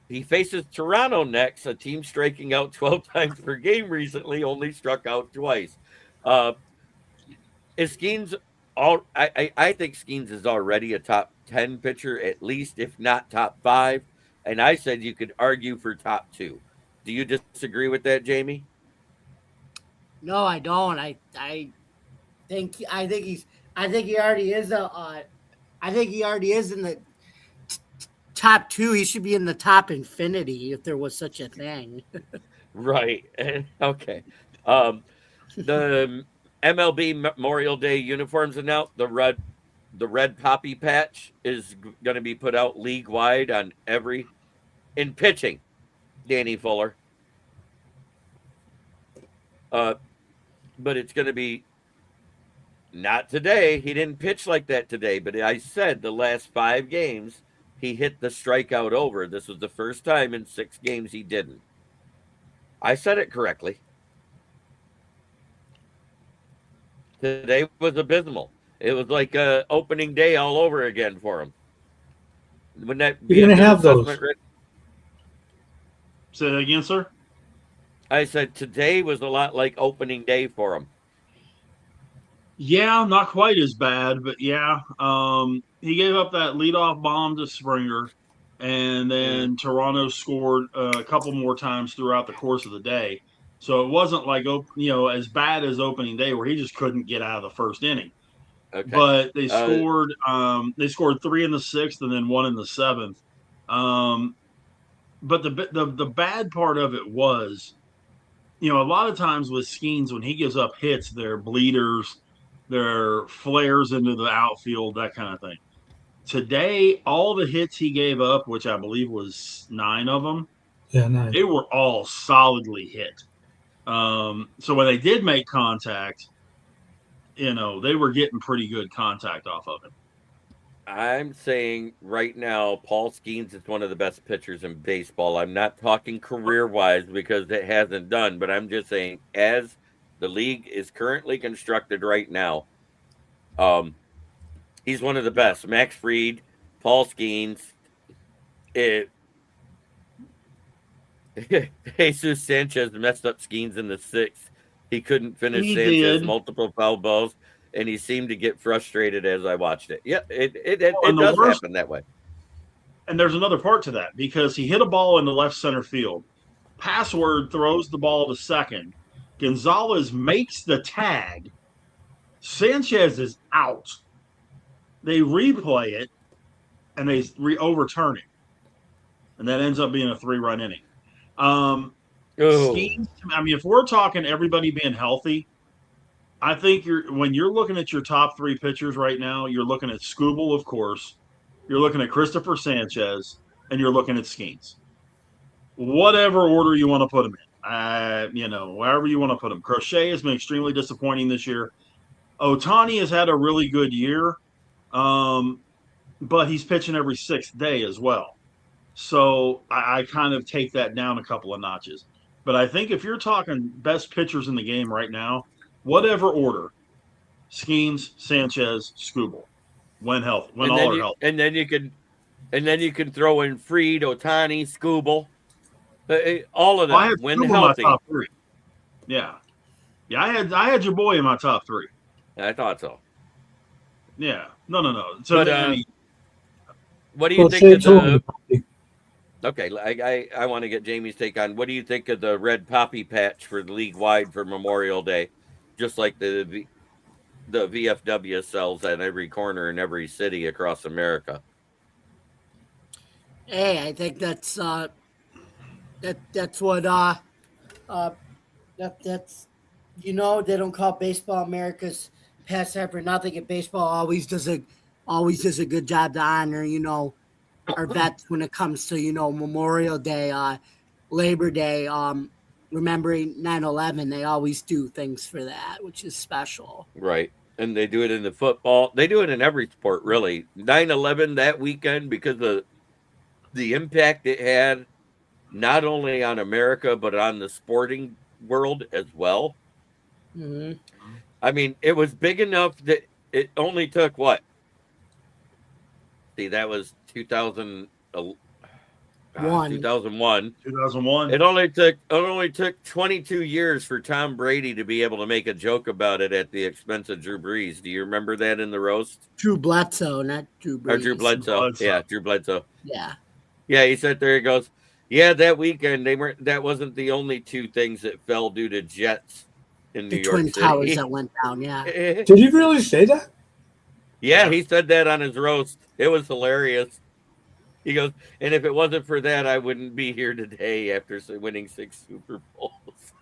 He faces Toronto next, a team striking out 12 times per game recently, only struck out twice. Is Skenes I think Skenes is already a top 10 pitcher, at least, if not top 5. And I said you could argue for top 2. Do you disagree with that, Jamie? No, I don't. I think he already is I think he already is in the top 2. He should be in the top infinity if there was such a thing. Right. Okay. The MLB Memorial Day uniforms are out. The red poppy patch is going to be put out league wide on in pitching. Danny Fuller. But it's going to be not today. He didn't pitch like that today, but I said the last 5 games he hit the strikeout over. This was the first time in 6 games he didn't. I said it correctly. Today was abysmal. It was like opening day all over again for him. Wouldn't that be You're going to have those? Rick? Say that again, sir? I said today was a lot like opening day for him. Yeah, not quite as bad, but yeah. He gave up that leadoff bomb to Springer, and then Toronto scored a couple more times throughout the course of the day. So it wasn't like as bad as opening day where he just couldn't get out of the first inning. Okay. But they scored. They scored 3 in the 6th and then 1 in the 7th. But the bad part of it was, a lot of times with Skenes, when he gives up hits, they're bleeders, they're flares into the outfield, that kind of thing. Today, all the hits he gave up, which I believe was 9 of them, they were all solidly hit. So when they did make contact, they were getting pretty good contact off of him. I'm saying right now, Paul Skenes is one of the best pitchers in baseball. I'm not talking career-wise because it hasn't done, but I'm just saying as the league is currently constructed right now, he's one of the best. Max Fried, Paul Skenes, Jesus Sanchez messed up Skenes in the 6th. He couldn't finish Sanchez, multiple foul balls, and he seemed to get frustrated as I watched it. Yeah, it does happen that way. And there's another part to that because he hit a ball into left center field. Password throws the ball to second. Gonzalez makes the tag. Sanchez is out. They replay it, and they overturn it. And that ends up being a 3-run inning. Skenes, if we're talking everybody being healthy, I think when you're looking at your top 3 pitchers right now, you're looking at Skubal, of course, you're looking at Christopher Sanchez, and you're looking at Skenes. Whatever order you want to put them in, wherever you want to put them. Crochet has been extremely disappointing this year. Ohtani has had a really good year, but he's pitching every 6th day as well. So I kind of take that down a couple of notches. But I think if you're talking best pitchers in the game right now, whatever order, Skenes, Sanchez, Skubal, when all are healthy. And then you can throw in Fried, Ohtani, Skubal, all of them when healthy. My top 3. Yeah, I had your boy in my top 3. I thought so. Yeah, no. So, but, what do you think of the? Okay, I want to get Jamie's take on what do you think of the red poppy patch for the league wide for Memorial Day, just like the VFW sells at every corner in every city across America. Hey, I think that's what that's they don't call baseball America's pastime for nothing, and baseball always does a good job to honor our vets when it comes to Memorial Day, Labor Day, remembering 9/11. They always do things for that, which is special. Right. And they do it in the football. They do it in every sport, really. 9/11 that weekend, because of the impact it had, not only on America, but on the sporting world as well. Mm-hmm. I mean, it was big enough that it only took what? See, that was 2001. 2001. It only took 22 years for Tom Brady to be able to make a joke about it at the expense of Drew Brees. Do you remember that in the roast? Drew Bledsoe, not Drew Brees. Or Drew Bledsoe. Yeah, Drew Bledsoe. Yeah. Yeah, he sat there. He goes, "Yeah, that weekend that wasn't the only 2 things that fell due to jets in New York City. The Twin Towers that went down." Yeah. Did he really say that? Yeah, he said that on his roast. It was hilarious. He goes, and if it wasn't for that, I wouldn't be here today after winning 6 Super Bowls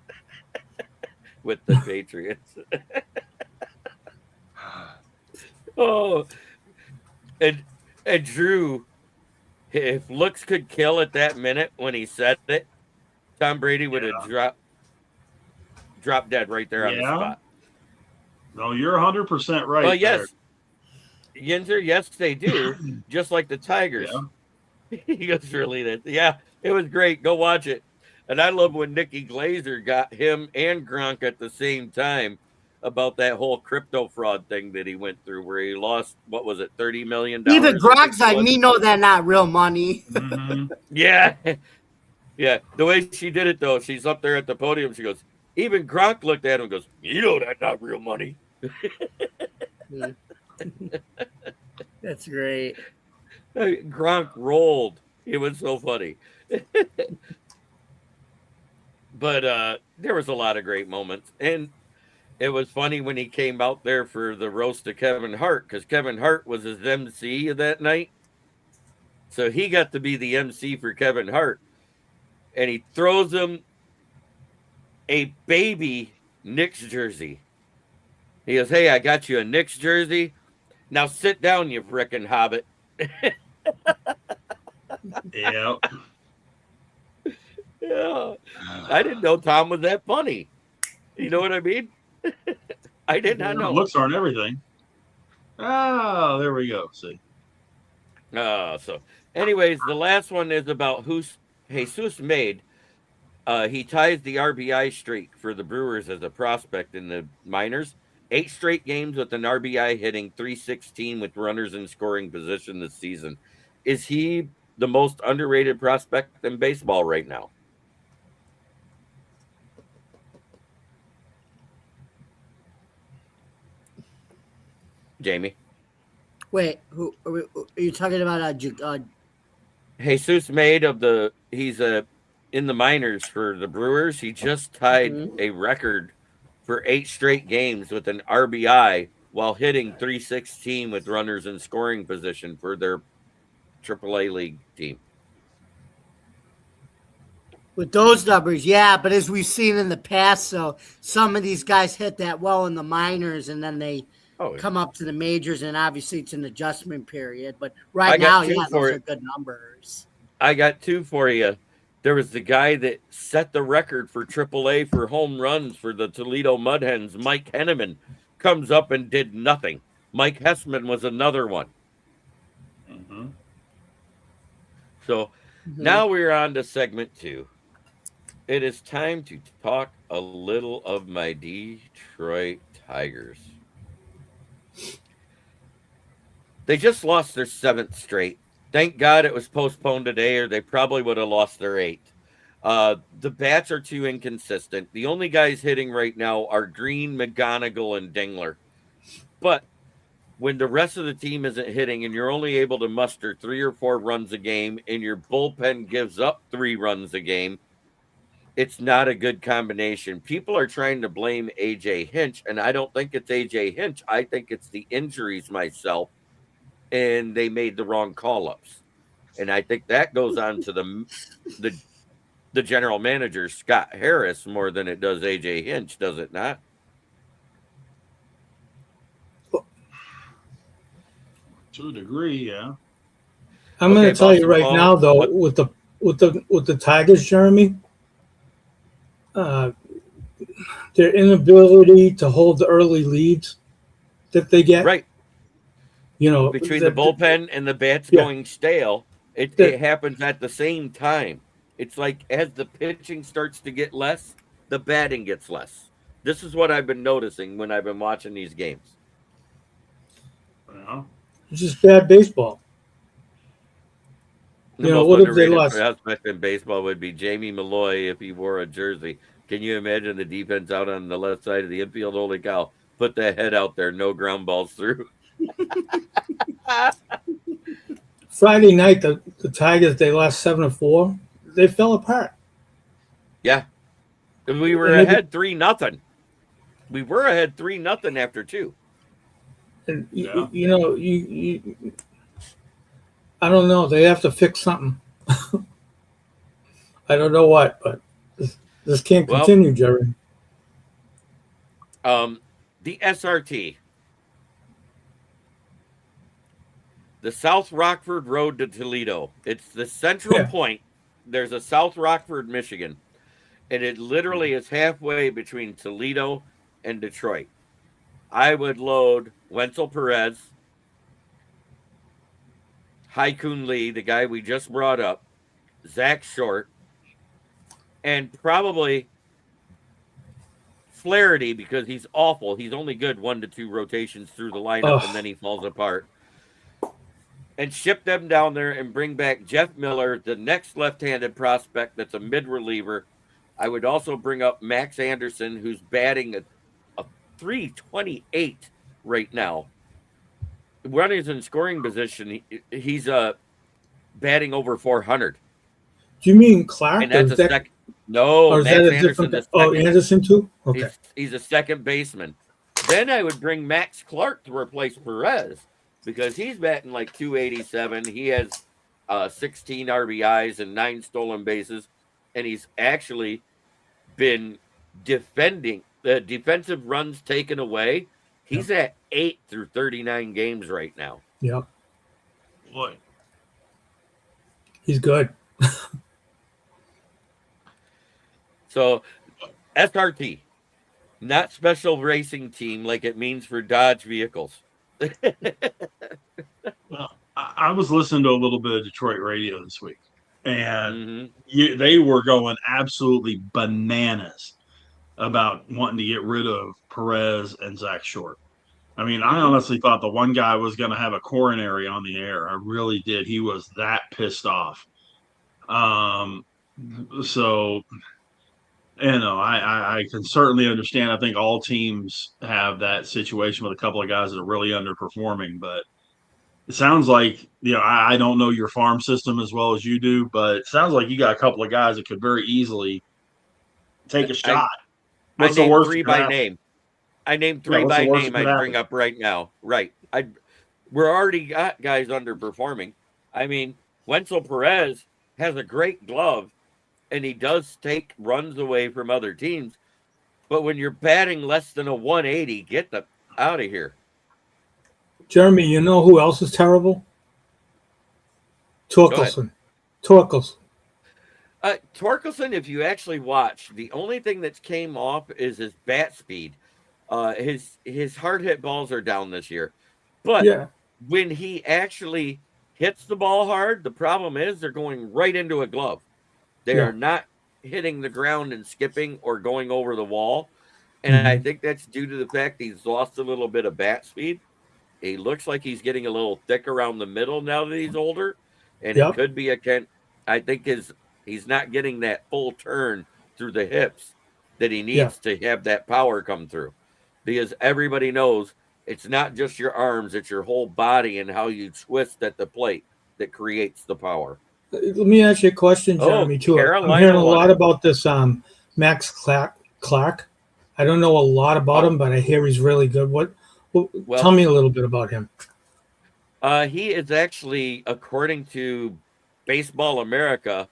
with the Patriots. Oh, and Drew, if looks could kill at that minute when he said it, Tom Brady would have dropped dead right there on the spot. No, you're 100% right. Well, yes. Yinzer, yes, they do. Just like the Tigers. Yeah. He goes, really? Yeah, it was great. Go watch it. And I love when Nikki Glazer got him and Gronk at the same time about that whole crypto fraud thing that he went through where he lost, what was it, $30 million? Even Gronk's like, me know that not real money. Mm-hmm. Yeah. Yeah. The way she did it, though, she's up there at the podium. She goes, even Gronk looked at him and goes, you know that's not real money. That's great. Gronk rolled. It was so funny. But there was a lot of great moments. And it was funny when he came out there for the roast of Kevin Hart, because Kevin Hart was his MC that night. So he got to be the MC for Kevin Hart. And he throws him a baby Knicks jersey. He goes, hey, I got you a Knicks jersey. Now sit down, you frickin' hobbit. Yeah. Yeah. I didn't know Tom was that funny. You know what I mean? I did not know. Looks aren't everything. Oh, there we go. See. So anyways, the last one is about Jesus Made. He ties the RBI streak for the Brewers as a prospect in the minors. 8 straight games with an RBI, hitting .316 with runners in scoring position this season. Is he the most underrated prospect in baseball right now? Jamie? Wait, who are you talking about? Jesus Made he's in the minors for the Brewers. He just tied a record for 8 straight games with an RBI while hitting .316 with runners in scoring position for their AAA league team. With those numbers, yeah, but as we've seen in the past, so some of these guys hit that well in the minors, and then they come up to the majors, and obviously it's an adjustment period. But right now, yeah, those are good numbers. I got two for you. There was the guy that set the record for AAA for home runs for the Toledo Mud Hens, Mike Henneman, comes up and did nothing. Mike Hessman was another one. Mm-hmm. So now we're on to segment 2. It is time to talk a little of my Detroit Tigers. They just lost their 7th straight. Thank God it was postponed today, or they probably would have lost their 8th. The bats are too inconsistent. The only guys hitting right now are Green, McGonigal, and Dingler. But when the rest of the team isn't hitting and you're only able to muster 3 or 4 runs a game and your bullpen gives up 3 runs a game, it's not a good combination. People are trying to blame A.J. Hinch, and I don't think it's A.J. Hinch. I think it's the injuries myself, and they made the wrong call-ups. And I think that goes on to the general manager, Scott Harris, more than it does A.J. Hinch, does it not? To a degree, yeah. I'm going to tell you right now, though, with the Tigers, Jeremy, their inability to hold the early leads that they get, right? Between the bullpen and the bats going stale, it happens at the same time. It's like as the pitching starts to get less, the batting gets less. This is what I've been noticing when I've been watching these games. Well, it's just bad baseball. The most underrated prospect in baseball would be Jamie Malloy if he wore a jersey. Can you imagine the defense out on the left side of the infield? Holy cow. Put the head out there. No ground balls through. Friday night, the Tigers, they lost 7-4. They fell apart. Yeah. We were ahead 3-0. We were ahead 3-0 after 2. And, I don't know. They have to fix something. I don't know what, but this can't continue, Jerry. The SRT. The South Rockford Road to Toledo. It's the central point. There's a South Rockford, Michigan. And it literally is halfway between Toledo and Detroit. I would load Wenzel Perez, Haikun Lee, the guy we just brought up, Zach Short, and probably Flaherty because he's awful. He's only good 1 to 2 rotations through the lineup, and then he falls apart. And ship them down there and bring back Jeff Miller, the next left-handed prospect that's a mid-reliever. I would also bring up Max Anderson, who's batting a 328 right now. Runners in scoring position, he's batting over 400. Do you mean Clark? And that's no, Max Anderson. Anderson too? Okay. He's a second baseman. Then I would bring Max Clark to replace Perez because he's batting like 287. He has 16 RBIs and 9 stolen bases, and he's actually been defending the defensive runs taken away. He's at 8 through 39 games right now. Yep. Boy. He's good. So, SRT, not special racing team like it means for Dodge vehicles. Well, I was listening to a little bit of Detroit radio this week, and they were going absolutely bananas about wanting to get rid of Perez and Zach Short. I mean, I honestly thought the one guy was going to have a coronary on the air. I really did. He was that pissed off. So, I can certainly understand. I think all teams have that situation with a couple of guys that are really underperforming, but it sounds like, I don't know your farm system as well as you do, but it sounds like you got a couple of guys that could very easily take a shot. What's the worst? 3 by name. I named 3 by name I'd bring up right now. Right. We're already got guys underperforming. I mean, Wenzel Perez has a great glove, and he does take runs away from other teams. But when you're batting less than a 180, get the out of here. Jeremy, you know who else is terrible? Torkelson. Torkelson. Torkelson, if you actually watch, the only thing that's came off is his bat speed. His hard hit balls are down this year. But when he actually hits the ball hard, the problem is they're going right into a glove. They are not hitting the ground and skipping or going over the wall. And I think that's due to the fact he's lost a little bit of bat speed. He looks like he's getting a little thick around the middle now that he's older. And it could be I think he's not getting that full turn through the hips that he needs to have that power come through. Because everybody knows it's not just your arms, it's your whole body and how you twist at the plate that creates the power. Let me ask you a question, Jeremy, too. I'm hearing a lot about this Max Clark. I don't know a lot about him, but I hear he's really good. Tell me a little bit about him. He is actually, according to Baseball America,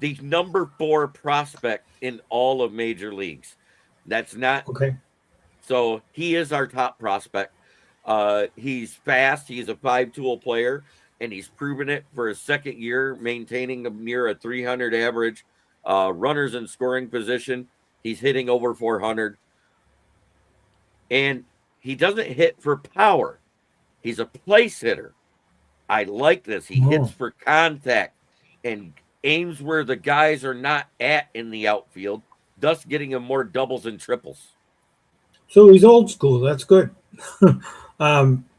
the number 4 prospect in all of major leagues. That's not okay. So he is our top prospect. He's fast. He's a 5-tool player, and he's proven it for his second year, maintaining near a 300 average. Runners in scoring position. He's hitting over 400. And he doesn't hit for power. He's a place hitter. I like this. He hits for contact and aims where the guys are not at in the outfield, thus getting him more doubles and triples. So he's old school. That's good.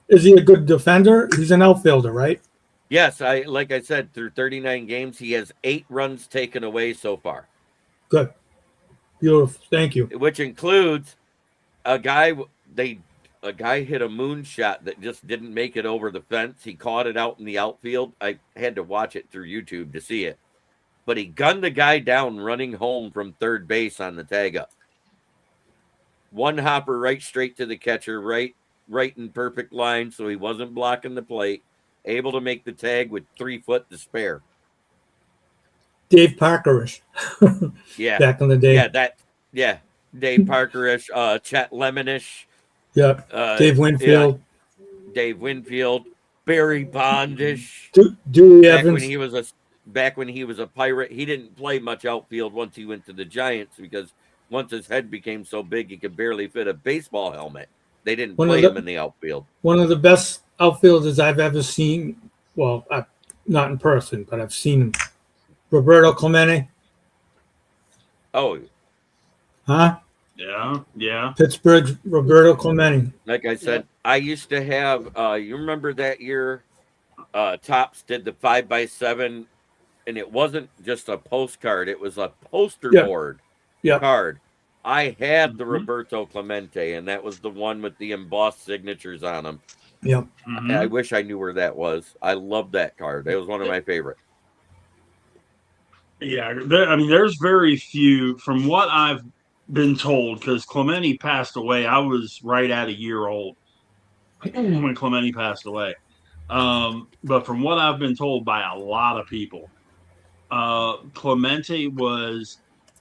Is he a good defender? He's an outfielder, right? Yes. Like I said, through 39 games, he has 8 runs taken away so far. Good. Beautiful. Thank you. Which includes a guy hit a moonshot that just didn't make it over the fence. He caught it out in the outfield. I had to watch it through YouTube to see it. But he gunned the guy down running home from third base on the tag up. One hopper right straight to the catcher, right in perfect line, so he wasn't blocking the plate. Able to make the tag with 3 foot to spare. Dave Parkerish. Yeah. Back in the day. Dave Parkerish, Chet Lemonish. Yeah. Dave Winfield. Dave Winfield. Barry Bondish. Dewey Evans. Back when he was a Pirate, he didn't play much outfield once he went to the Giants because once his head became so big he could barely fit a baseball helmet. They didn't play him in the outfield. One of the best outfielders I've ever seen. Well, not in person, but I've seen him. Roberto Clemente. Oh. Huh? Yeah. Pittsburgh, Roberto Clemente. Like I said, I used to have, you remember that year Topps did the 5x7, and it wasn't just a postcard, it was a poster board card. I had the Roberto Clemente, and that was the one with the embossed signatures on them. Yep. I wish I knew where that was. I loved that card. It was one of my favorite. Yeah, there's very few, from what I've been told, because Clemente passed away. I was right at a year old when Clemente passed away. But from what I've been told by a lot of people, Clemente was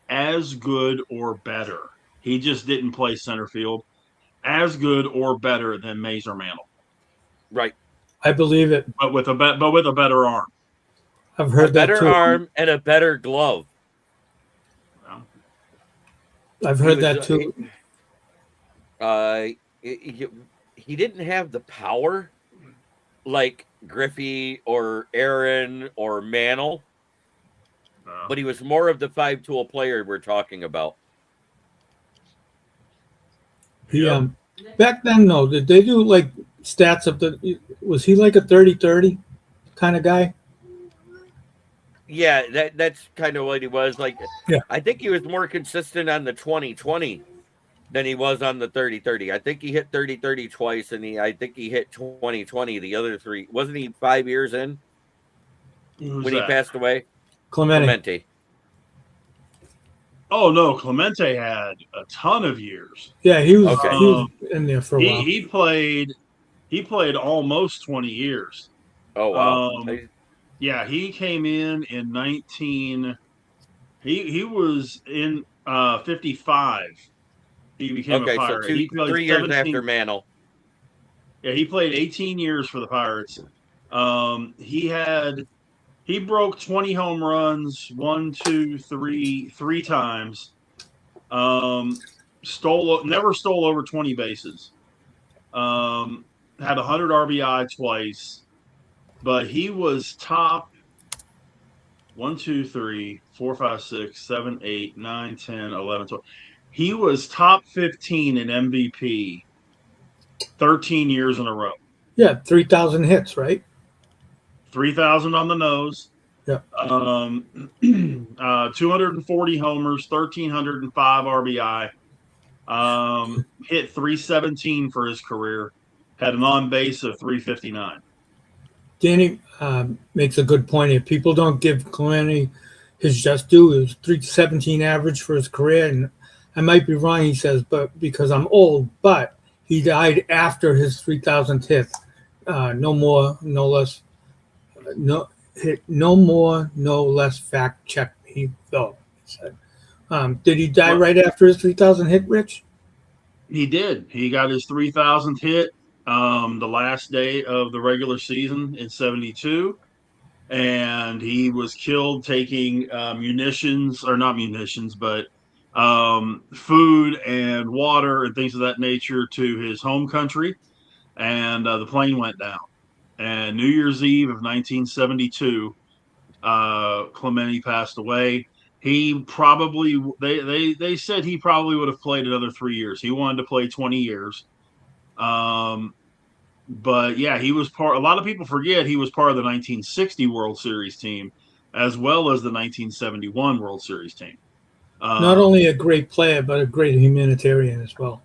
as good or better. He just didn't play center field. As good or better than Mazer Mantle. Right. I believe it. But with a better arm. I've heard that too. A better arm and a better glove. Well, I've heard that too. He didn't have the power like Griffey or Aaron or Mantle, but he was more of the 5-tool player we're talking about. Back then, though, did they do like stats of was he like a 30-30 kind of guy? Yeah, that's kind of what he was. Like, I think he was more consistent on the 20-20 than he was on the 30-30. I think he hit 30-30 twice, and I think he hit 20-20 the other 3. Wasn't he 5 years in when he passed away? Clemente. Oh no, Clemente had a ton of years. Yeah, he was in there for a while. He played almost 20 years. Oh wow. Yeah, he came in 19. He was in 55. He became a Okay, so Pirate. He played 3 years 17. after Mantle. Yeah, he played 18 years for the Pirates. He broke 20 home runs, three times. Never stole over 20 bases. Had 100 RBI twice, but he was top 1, 2, 3, 4, 5, 6, 7, 8, 9, 10, 11, 12. He was top 15 in MVP 13 years in a row. Yeah, 3,000 hits, right? 3,000 on the nose. Yeah. 240 homers, 1,305 RBI. Hit 317 for his career. Had an on base of 359. Danny makes a good point here. People don't give Clemente his just due. It was 317 average for his career, and I might be wrong, he says, but because I'm old, but he died after his 3,000th hit. No more, no less. No more, no less. Fact check me though. He said. Did he die right after his 3,000 hit, Rich? He did. He got his 3,000th hit the last day of the regular season in 72. And he was killed taking munitions, or not munitions, but food and water and things of that nature to his home country. And the plane went down. And New Year's Eve of 1972, Clemente passed away. He probably they said he probably would have played another 3 years. He wanted to play 20 years. But yeah, he was part. A lot of people forget he was part of the 1960 World Series team, as well as the 1971 World Series team. Not only a great player, but a great humanitarian as well.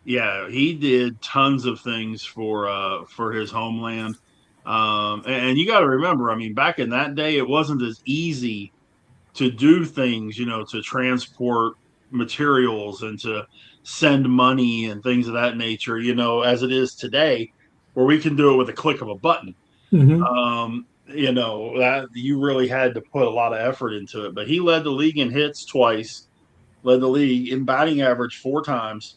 Yeah, he did tons of things for his homeland. And you got to remember, I mean, back in that day, it wasn't as easy to do things, to transport materials and to send money and things of that nature, as it is today, where we can do it with a click of a button. Mm-hmm. That you really had to put a lot of effort into it. But he led the league in hits twice, led the league in batting average 4 times.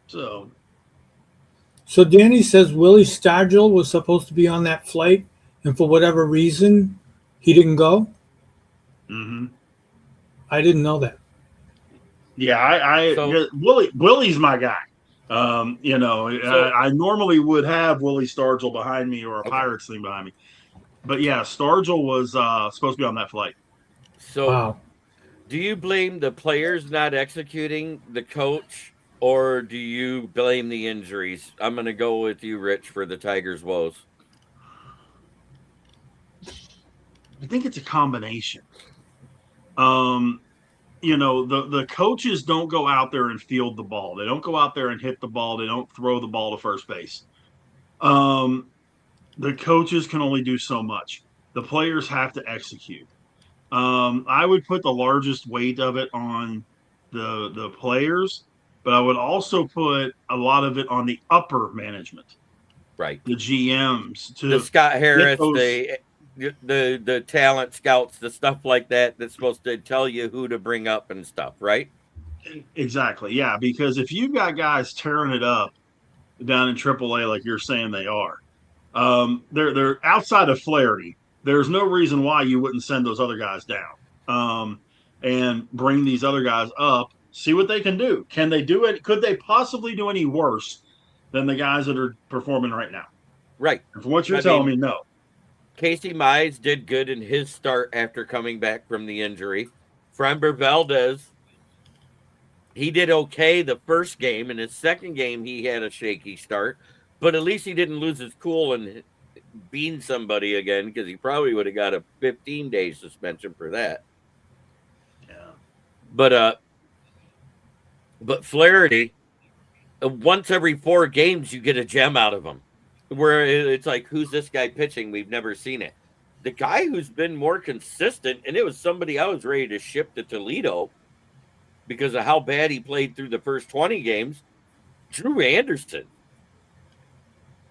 So Danny says Willie Stargell was supposed to be on that flight, and for whatever reason, he didn't go. mm-hmm. I didn't know that. Yeah, Willie's my guy. I normally would have Willie Stargell behind me or a Pirates thing behind me. But yeah, Stargell was supposed to be on that flight. So, wow. Do you blame the players not executing, the coach, or do you blame the injuries? I'm going to go with you, Rich, for the Tigers' woes. I think it's a combination. The coaches don't go out there and field the ball. They don't go out there and hit the ball. They don't throw the ball to first base. The coaches can only do so much. The players have to execute. I would put the largest weight of it on the players, but I would also put a lot of it on the upper management, right? The GMs, the Scott Harris, the talent scouts, the stuff like that. That's supposed to tell you who to bring up and stuff, right? Exactly, yeah. Because if you've got guys tearing it up down in AAA, like you're saying they are, they're outside of Flaherty. There's no reason why you wouldn't send those other guys down and bring these other guys up, see what they can do. Can they do it? Could they possibly do any worse than the guys that are performing right now? Right. And from what you're telling me, no. Casey Mize did good in his start after coming back from the injury. Framber Valdez, he did okay the first game. In his second game, he had a shaky start. But at least he didn't lose his cool and bean somebody again, because he probably would have got a 15-day suspension for that. Yeah. But Flaherty, once every 4 games, you get a gem out of him. Where it's like, who's this guy pitching? We've never seen it. The guy who's been more consistent, and it was somebody I was ready to ship to Toledo because of how bad he played through the first 20 games, Drew Anderson.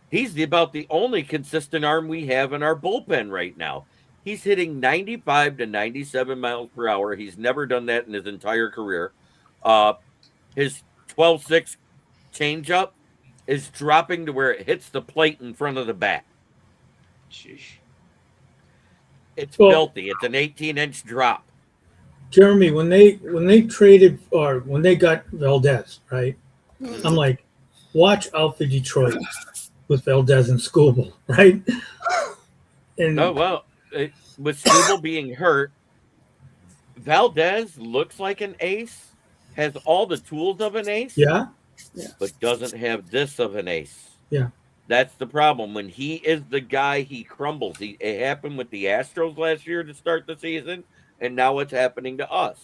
He's about the only consistent arm we have in our bullpen right now. He's hitting 95 to 97 miles per hour. He's never done that in his entire career. His 12-6 changeup is dropping to where it hits the plate in front of the bat. Sheesh. It's Well, filthy. It's an 18-inch drop. Jeremy, when they traded or when they got Valdez, right? I'm like, watch out for Detroit with Valdez and Skubal, right? And Oh, well, with Skubal being hurt, Valdez looks like an ace, has all the tools of an ace, yeah, but doesn't have this of an ace. yeah. That's the problem. When he is the guy, he crumbles. It happened with the Astros last year to start the season, and now it's happening to us.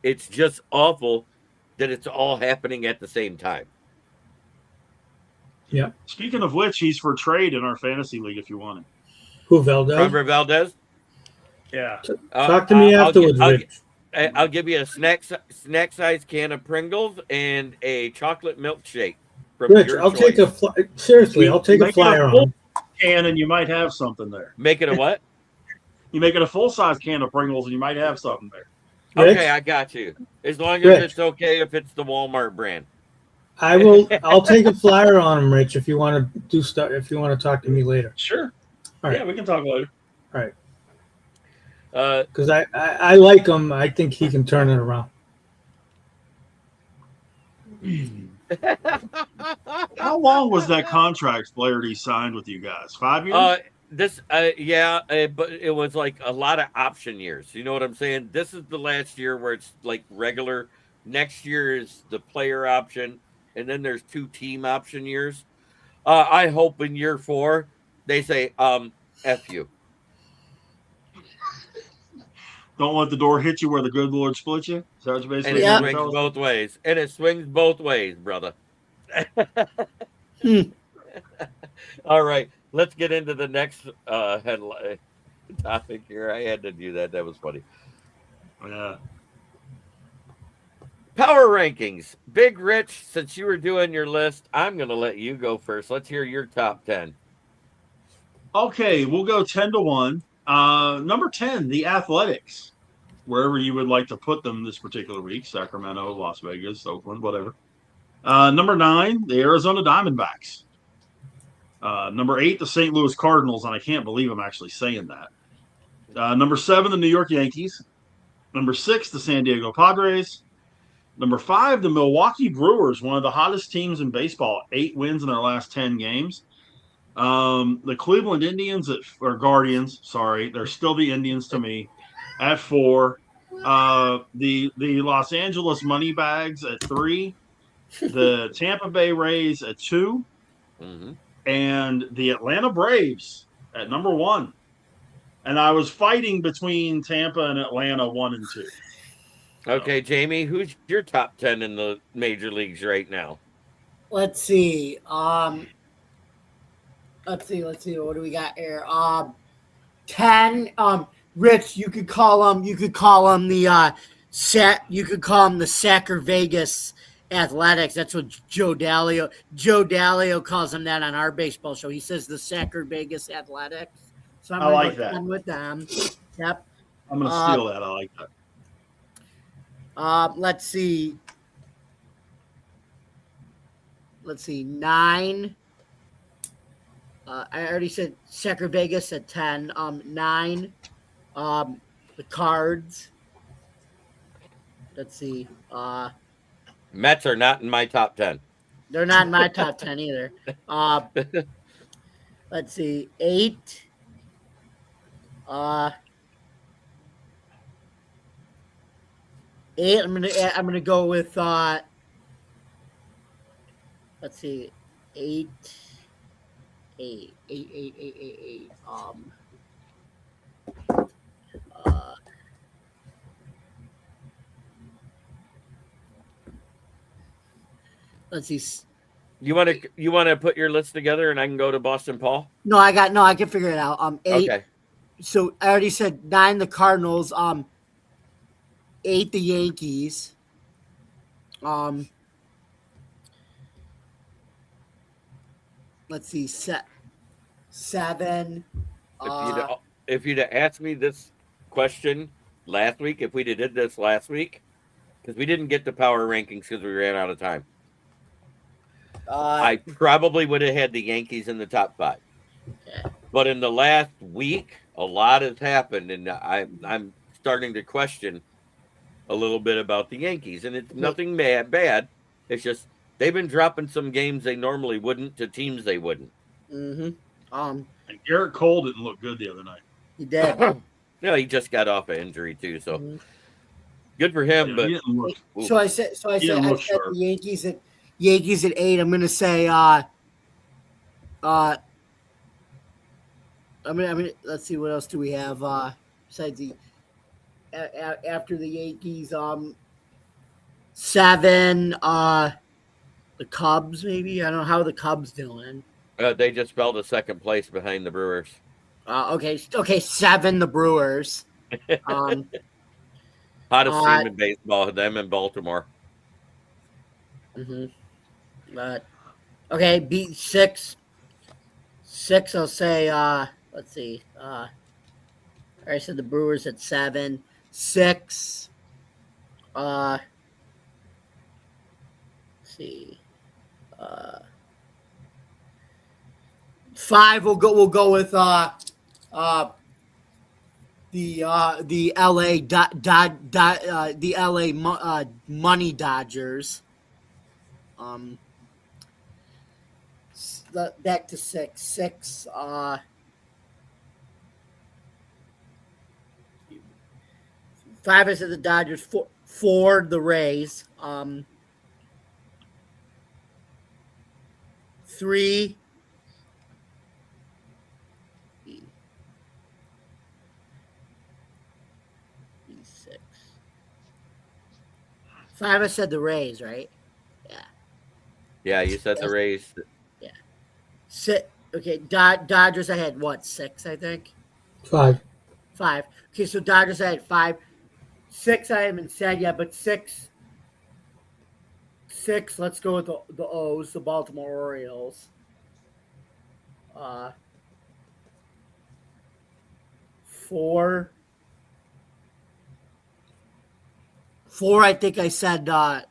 It's just awful that it's all happening at the same time. Yeah. Speaking of which, he's for trade in our fantasy league if you want it. Who, Valdez? Remember Valdez? Yeah. Talk to me afterwards, Rich. I'll give you a snack size can of Pringles and a chocolate milkshake. From Rich, your I'll choice. take seriously, I'll take a flyer on. Can and you might have something there. Make it a what? You make it a full size can of Pringles and you might have something there. Rich? Okay, I got you. As long as Rich. it's okay if it's the Walmart brand. I'll take a flyer on him, Rich, if you want to do stuff, if you want to talk to me later. Sure. All right. Yeah, we can talk later. All right. Uh, Because I like him. I think he can turn it around. How long was that contract Flaherty signed with you guys? 5 years? but it was like a lot of option years. You know what I'm saying? This is the last year where it's like regular. Next year is the player option, and then there's 2 team option years. I hope in year 4 they say, F you. Don't let the door hit you where the good Lord split you. Is that what you And basically it saying? swings both ways. And it swings both ways, brother. All right. Let's get into the next headline topic here. I had to do that. That was funny. Yeah. Power rankings. Big Rich, since you were doing your list, I'm going to let you go first. Let's hear your top 10. Okay, we'll go 10 to 1. Number 10, the Athletics. Wherever you would like to put them this particular week, Sacramento, Las Vegas, Oakland, whatever. Number 9, the Arizona Diamondbacks. Number 8, the St. Louis Cardinals, and I can't believe I'm actually saying that. Number 7, the New York Yankees. Number 6, the San Diego Padres. Number 5, the Milwaukee Brewers, one of the hottest teams in baseball, 8 wins in their last 10 games. The Cleveland Indians or Guardians, sorry, they're still the Indians to me, at 4. The Los Angeles Moneybags at 3. The Tampa Bay Rays at 2. Mm-hmm. And the Atlanta Braves at number 1. And I was fighting between Tampa and Atlanta 1 and 2. Okay, Jamie, who's your top 10 in the major leagues right now? Let's see. Let's see. What do we got here? 10. Rich, you could call him the Sacker Vegas Athletics. That's what Joe Dalio calls them that on our baseball show. He says the Sacker Vegas Athletics. So I'm like that. with them. Yep. I'm going to steal that. I like that. Let's see. 9. I already said Sacker Vegas at 10. 9. The Cards. Let's see. Mets are not in my top 10. They're not in my top 10 either. Let's see. 8. 8. I'm gonna go with. Let's see. 8. 8. Let's see. You want to put your list together and I can go to Boston Paul? No, I can figure it out. 8. Okay. So I already said 9 the Cardinals, 8 the Yankees. Let's see, 7. if you'd have asked me this question last week, if we'd have did this last week, because we didn't get the power rankings because we ran out of time, I probably would have had the Yankees in the top 5. Yeah. But in the last week, a lot has happened, and I'm starting to question a little bit about the Yankees. And it's nothing bad. It's just they've been dropping some games they normally wouldn't to teams they wouldn't. Mm-hmm. And Gerrit Cole didn't look good the other night. He did. No, he just got off an injury too, so good for him. Yeah, but he didn't look, So I said the sharp. Yankees at 8. I'm gonna say I mean, let's see, what else do we have besides the after the Yankees? 7. The Cubs, maybe. I don't know how the Cubs doing. they just fell to second place behind the Brewers. Okay, 7. The Brewers. Hottest team in baseball, them in Baltimore. Mm-hmm. But okay, beat 6. 6, I'll say. Let's see. I said the Brewers at 7. 6. Let's see. 5. We'll go with the LA the LA Money Dodgers. Back to 6. 6. 5 is the Dodgers. 4 the Rays. 3. 6. 5 I said the Rays, right? Yeah. Yeah, you said the Rays. Yeah. Okay, Dodgers I had what? 6, I think. 5. 5. Okay, so Dodgers I had 5. 6 I haven't said yet, but 6. Let's go with the O's, the Baltimore Orioles. 4. 4, I think I said the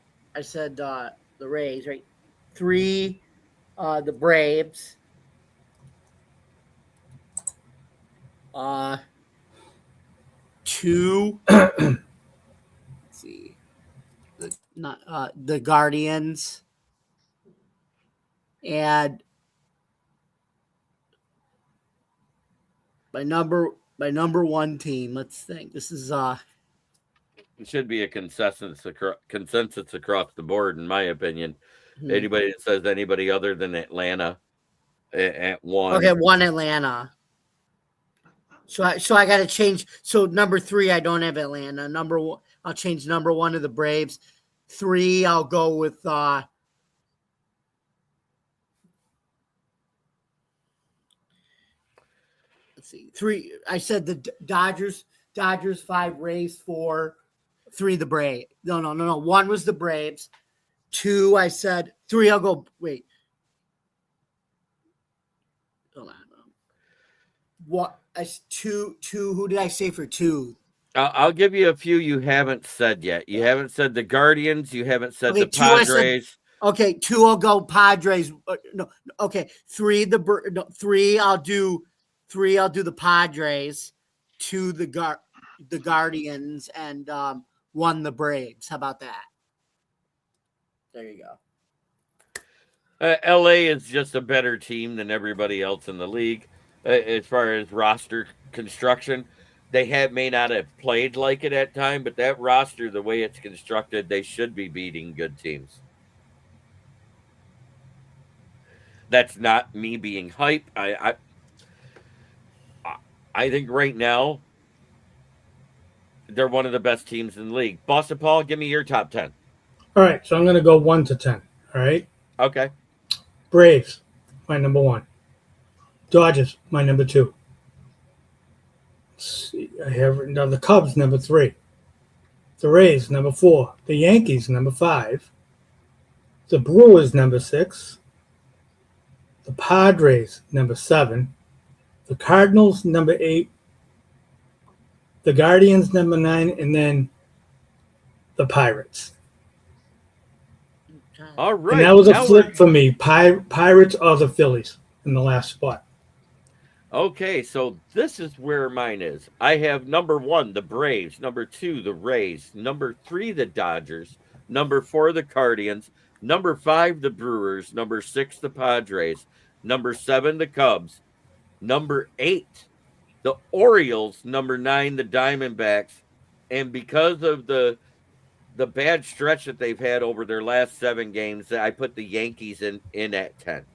Rays, right? 3, the Braves. 2. Let's see. The Guardians. And my number 1 team. Let's think. This is It should be a consensus across the board, in my opinion. Anybody that says anybody other than Atlanta at 1. Okay, 1 Atlanta. So I got to change. So number 3, I don't have Atlanta. Number 1, I'll change number 1 to the Braves. 3, I'll go with let's see. 3, I said the Dodgers. 5, Rays 4, 3 the Braves. No. 1 was the Braves. 2, I said 3. I'll go. Wait. Hold on. What? 2. Who did I say for 2? I'll give you a few you haven't said yet. You haven't said the Guardians. You haven't said the 2 Padres. Okay, 2 I'll go Padres. No, okay. 3 3 I'll do the Padres. 2 the Guardians, and 1 the Braves. How about that? There you go. LA is just a better team than everybody else in the league as far as roster construction. They may not have played like it at time, but that roster, the way it's constructed, they should be beating good teams. That's not me being hype. I think right now they're one of the best teams in the league. Boston Paul, give me your top 10. All right, so I'm going to go 1 to 10. All right. Okay. Braves, my number 1. Dodgers, my number 2. Let's see, I have written down the Cubs, number 3. The Rays, number 4. The Yankees, number 5. The Brewers, number 6. The Padres, number 7. The Cardinals, number 8. the Guardians number 9, and then the Pirates. All right. And that was a now flip for me. Pirates or the Phillies in the last spot. Okay, so this is where mine is. I have number 1, the Braves, number 2, the Rays, number 3, the Dodgers, number 4, the Guardians, number 5, the Brewers, number 6, the Padres, number 7, the Cubs, number 8, the Orioles, number 9, the Diamondbacks, and because of the bad stretch that they've had over their last 7 games, I put the Yankees in at 10.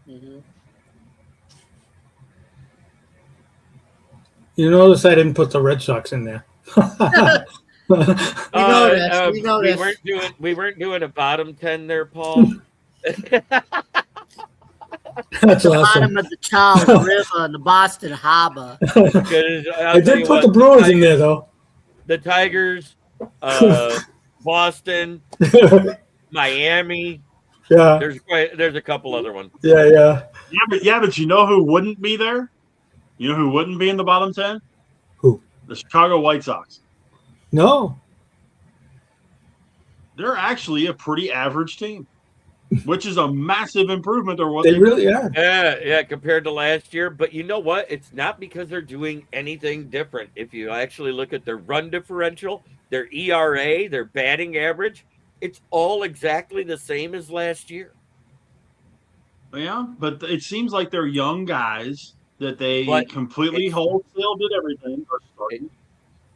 Mm-hmm. You notice I didn't put the Red Sox in there. We noticed. We weren't doing a bottom 10 there, Paul. That's awesome. Bottom of the Charles River and the Boston Harbor. I did put the Brewers in there, though. The Tigers, Boston, Miami. Yeah. There's a couple other ones. Yeah. But you know who wouldn't be there? You know who wouldn't be in the bottom 10? Who? The Chicago White Sox. No. They're actually a pretty average team, which is a massive improvement over what They really are. Yeah, compared to last year. But you know what? It's not because they're doing anything different. If you actually look at their run differential, their ERA, their batting average, it's all exactly the same as last year. Yeah, but it seems like they're young guys that they completely wholesale did everything.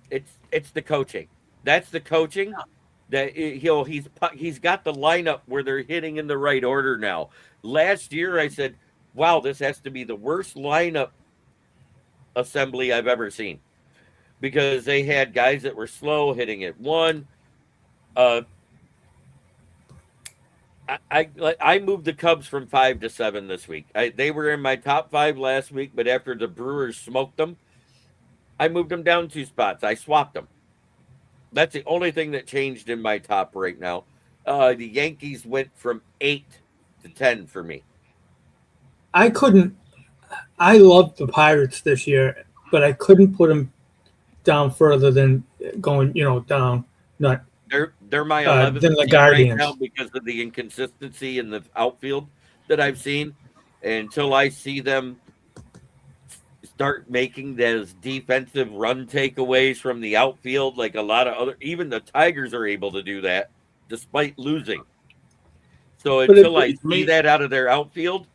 It's the coaching. That's the coaching. That he's got the lineup where they're hitting in the right order now. Last year I said, wow, this has to be the worst lineup assembly I've ever seen, because they had guys that were slow hitting at 1. I moved the Cubs from 5 to 7 this week. They were in my top 5 last week, but after the Brewers smoked them, I moved them down 2 spots. I swapped them. That's the only thing that changed in my top right now. The Yankees went from 8 to 10 for me. I loved the Pirates this year, but I couldn't put them down further than going, down. Not they're my 11th than the team Guardians right now because of the inconsistency in the outfield that I've seen. Until I see them start making those defensive run takeaways from the outfield, like a lot of even the Tigers are able to do that despite losing. So until I see that out of their outfield,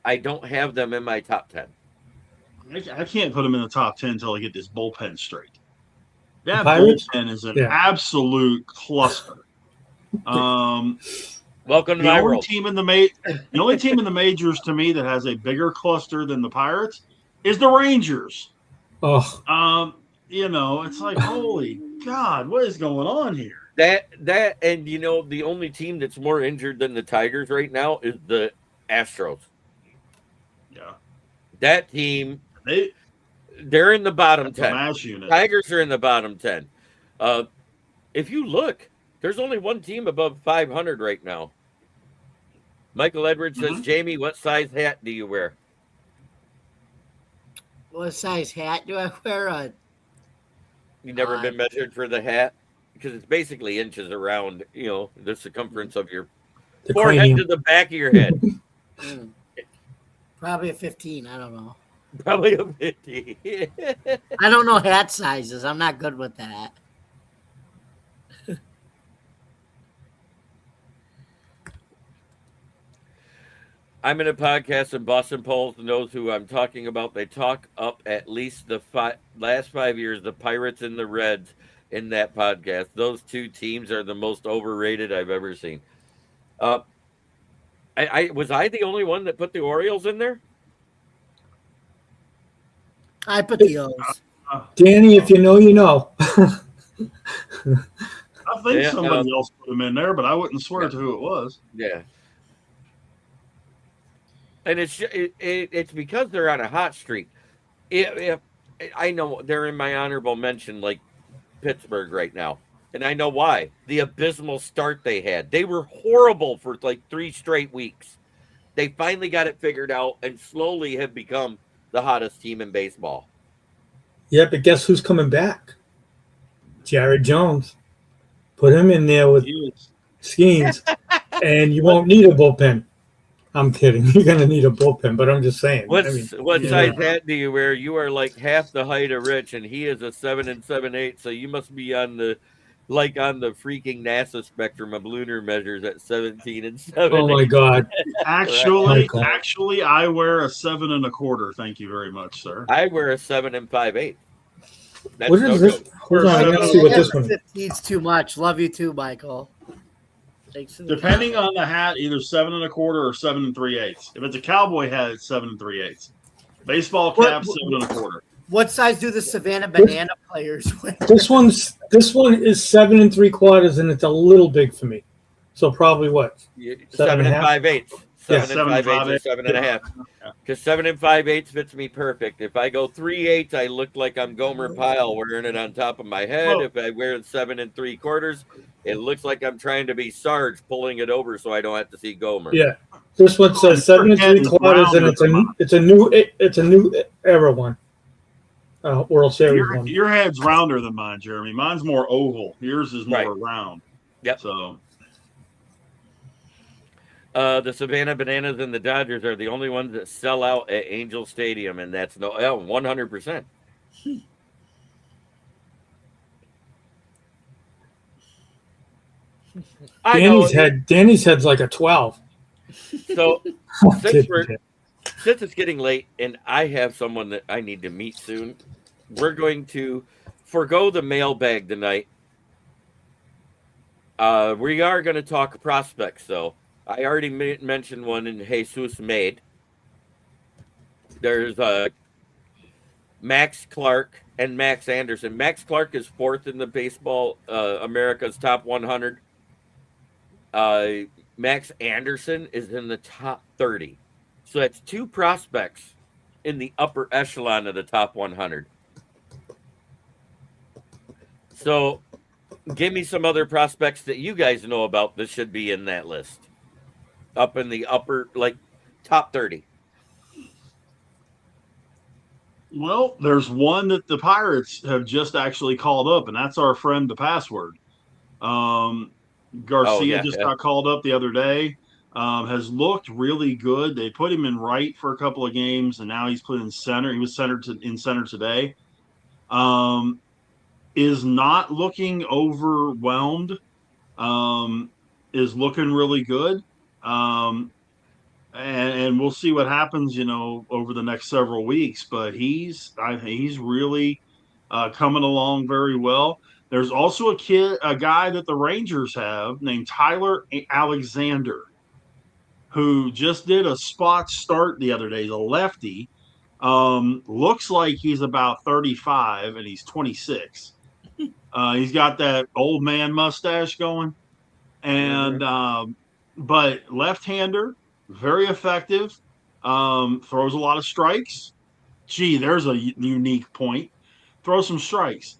I don't have them in my top 10. I can't put them in the top 10 until I get this bullpen straight. That Pirates? bullpen is an absolute cluster. Welcome to the my only world. The only team in the majors to me that has a bigger cluster than the Pirates is the Rangers. Oh. It's like, holy God, what is going on here? That and the only team that's more injured than the Tigers right now is the Astros. Yeah. That team, they're in the bottom 10. Tigers are in the bottom 10. If you look, there's only one team above 500 right now. Michael Edwards says, Jamie, what size hat do you wear? What size hat do I wear? You never been measured for the hat? Because it's basically inches around, the circumference of your forehead cranium to the back of your head. Probably a 15. I don't know. Probably a 50. I don't know hat sizes. I'm not good with that. I'm in a podcast and Boston Poles knows who I'm talking about. They talk up at least the last 5 years, the Pirates and the Reds in that podcast. Those 2 teams are the most overrated I've ever seen. Was I the only one that put the Orioles in there? I put the O's. Danny, if you know, you know. I think somebody else put them in there, but I wouldn't swear to who it was. Yeah. And it's because they're on a hot streak. I know they're in my honorable mention, like Pittsburgh right now. And I know why. The abysmal start they had. They were horrible for like 3 straight weeks. They finally got it figured out and slowly have become the hottest team in baseball. Yeah, but guess who's coming back? Jared Jones. Put him in there with Skenes, and you won't need a bullpen. I'm kidding. You're going to need a bullpen, but I'm just saying. What size hat do you wear? You are like half the height of Rich, and he is a 7 7/8. So you must be on the freaking NASA spectrum of lunar measures at 17 and 7. Oh my God! Actually, I wear a 7 1/4. Thank you very much, sir. I wear a 7 5/8. That's What is this? Hold on, I gotta see what this one is. 15's too much. Love you too, Michael. Depending on the hat, either 7 1/4 or 7 3/8. If it's a cowboy hat, it's 7 3/8. Baseball cap, 7 1/4. What size do the Savannah Banana players wear? This one is 7 3/4, and it's a little big for me. So probably what? 7 5/8. 7 7 5/8 or 7 1/2. Because 7 5/8 fits me perfect. If I go 3/8, I look like I'm Gomer Pyle wearing it on top of my head. If I wear 7 3/4, it looks like I'm trying to be Sarge pulling it over so I don't have to see Gomer. Yeah, this one says 7 3/4, and it's a new era one. World Series one. Your head's rounder than mine, Jeremy. Mine's more oval. Yours is more round. Yep. So. The Savannah Bananas and the Dodgers are the only ones that sell out at Angel Stadium, and that's 100%. Danny's head's like a 12. So since it's getting late and I have someone that I need to meet soon, we're going to forego the mailbag tonight. We are going to talk prospects, though. I already mentioned one in Jesús Made. There's Max Clark and Max Anderson. Max Clark is 4th in the baseball America's top 100. Max Anderson is in the top 30. So that's 2 prospects in the upper echelon of the top 100. So give me some other prospects that you guys know about that should be in that list. Up in the upper, like, top 30. Well, there's one that the Pirates have just actually called up, and that's our friend, the Password. Garcia got called up the other day. Has looked really good. They put him in right for a couple of games, and now he's put in center. He was in center today. Is not looking overwhelmed. Is looking really good. And we'll see what happens, over the next several weeks. But he's really coming along very well. There's also a guy that the Rangers have named Tyler Alexander, who just did a spot start the other day. He's a lefty. Looks like he's about 35, and he's 26. He's got that old man mustache going, and but left-hander, very effective. Throws a lot of strikes. Gee, there's a unique point. Throw some strikes.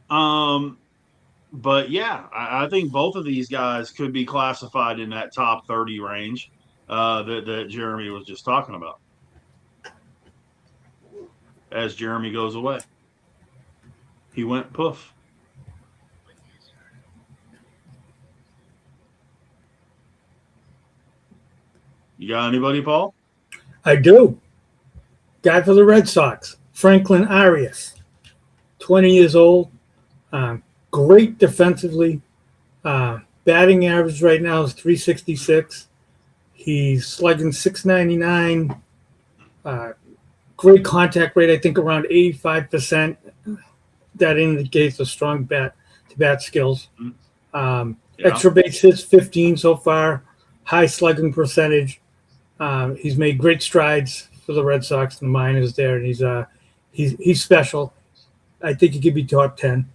But yeah, I think both of these guys could be classified in that top 30 range that Jeremy was just talking about. As Jeremy goes away, he went poof. You got anybody, Paul? I do. Guy for the Red Sox, Franklin Arias, 20 years old, great defensively. Batting average right now is 366. He's slugging 699. Great contact rate, I think around 85%. That indicates a strong bat-to-bat skills. Extra base hits 15 so far. High slugging percentage. He's made great strides for the Red Sox and the minors there, and he's special. I think he could be top 10.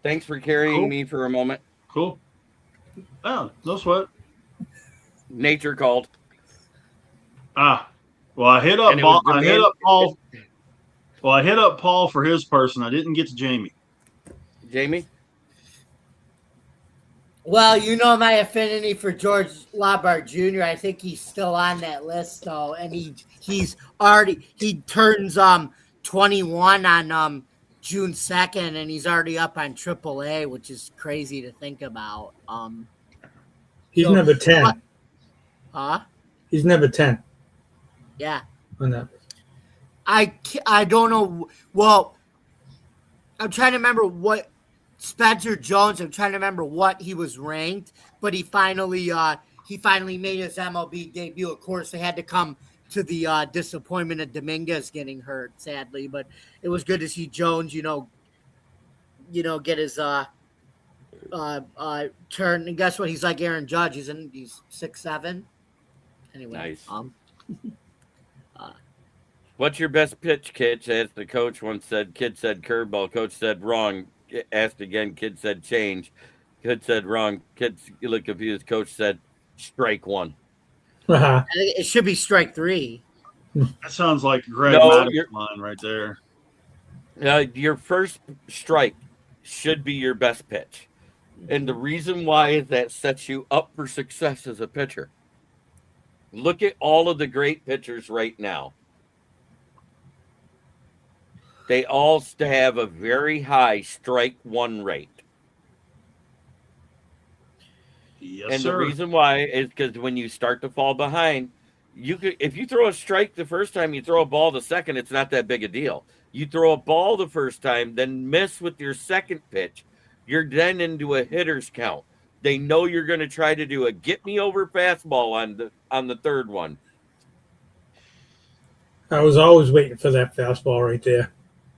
Thanks for carrying me for a moment. Cool. Oh, no sweat. Nature called. Well, I hit up Paul. Well, I hit up Paul for his person. I didn't get to Jamie. Jamie? Well, my affinity for George Lombard Jr. I think he's still on that list, though, and he turns 21 on June 2nd, and he's already up on AAA, which is crazy to think about. He's never 10. Huh? He's never 10. Yeah. On that. I don't know. Well, I'm trying to remember what Spencer Jones. I'm trying to remember what he was ranked, but he finally made his MLB debut. Of course, they had to come to the disappointment of Dominguez getting hurt, sadly. But it was good to see Jones, get his turn. And guess what? He's like Aaron Judge. He's 6'7". Anyway, nice. What's your best pitch, Kitch? As the coach once said, kid said curveball. Coach said wrong. Asked again. Kid said change. Kid said wrong. Kid looked confused. Coach said strike one. I think it should be strike three. That sounds like Greg Maddox line right there. Your first strike should be your best pitch. And the reason why is that sets you up for success as a pitcher. Look at all of the great pitchers right now. They all have a very high strike one rate. Yes, and sir. The reason why is because when you start to fall behind, if you throw a strike the first time, you throw a ball the second, it's not that big a deal. You throw a ball the first time, then miss with your second pitch, you're then into a hitter's count. They know you're going to try to do a get me over fastball on the third one. I was always waiting for that fastball right there.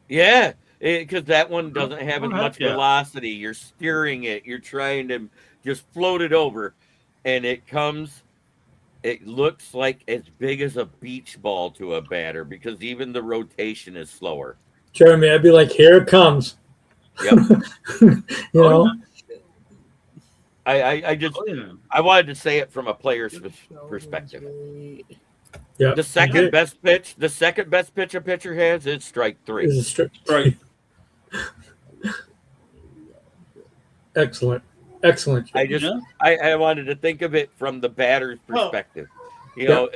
Yeah, because that one doesn't have as much velocity. You're steering it. You're trying to just float it over, and it looks like as big as a beach ball to a batter because even the rotation is slower. Jeremy, I'd be like, here it comes. Yep. know? I wanted to say it from a player's perspective. Yeah. The second best pitch a pitcher has is strike three. Is a strike. Excellent. I wanted to think of it from the batter's perspective. Because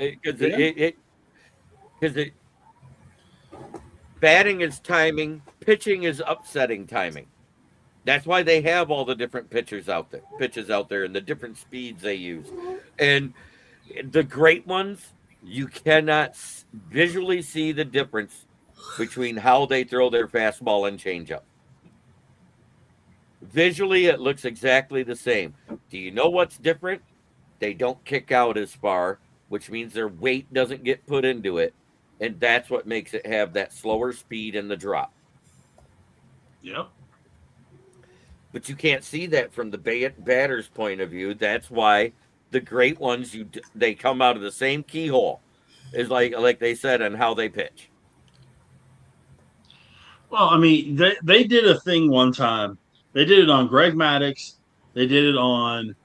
batting is timing, pitching is upsetting timing. That's why they have all the different pitches out there and the different speeds they use. And the great ones, you cannot visually see the difference between how they throw their fastball and changeup. Visually, it looks exactly the same. Do you know what's different? They don't kick out as far, which means their weight doesn't get put into it. And that's what makes it have that slower speed in the drop. Yep. But you can't see that from the batter's point of view. That's why the great ones, they come out of the same keyhole, is like they said, on how they pitch. Well, I mean, they did a thing one time. They did it on Greg Maddox. They did it on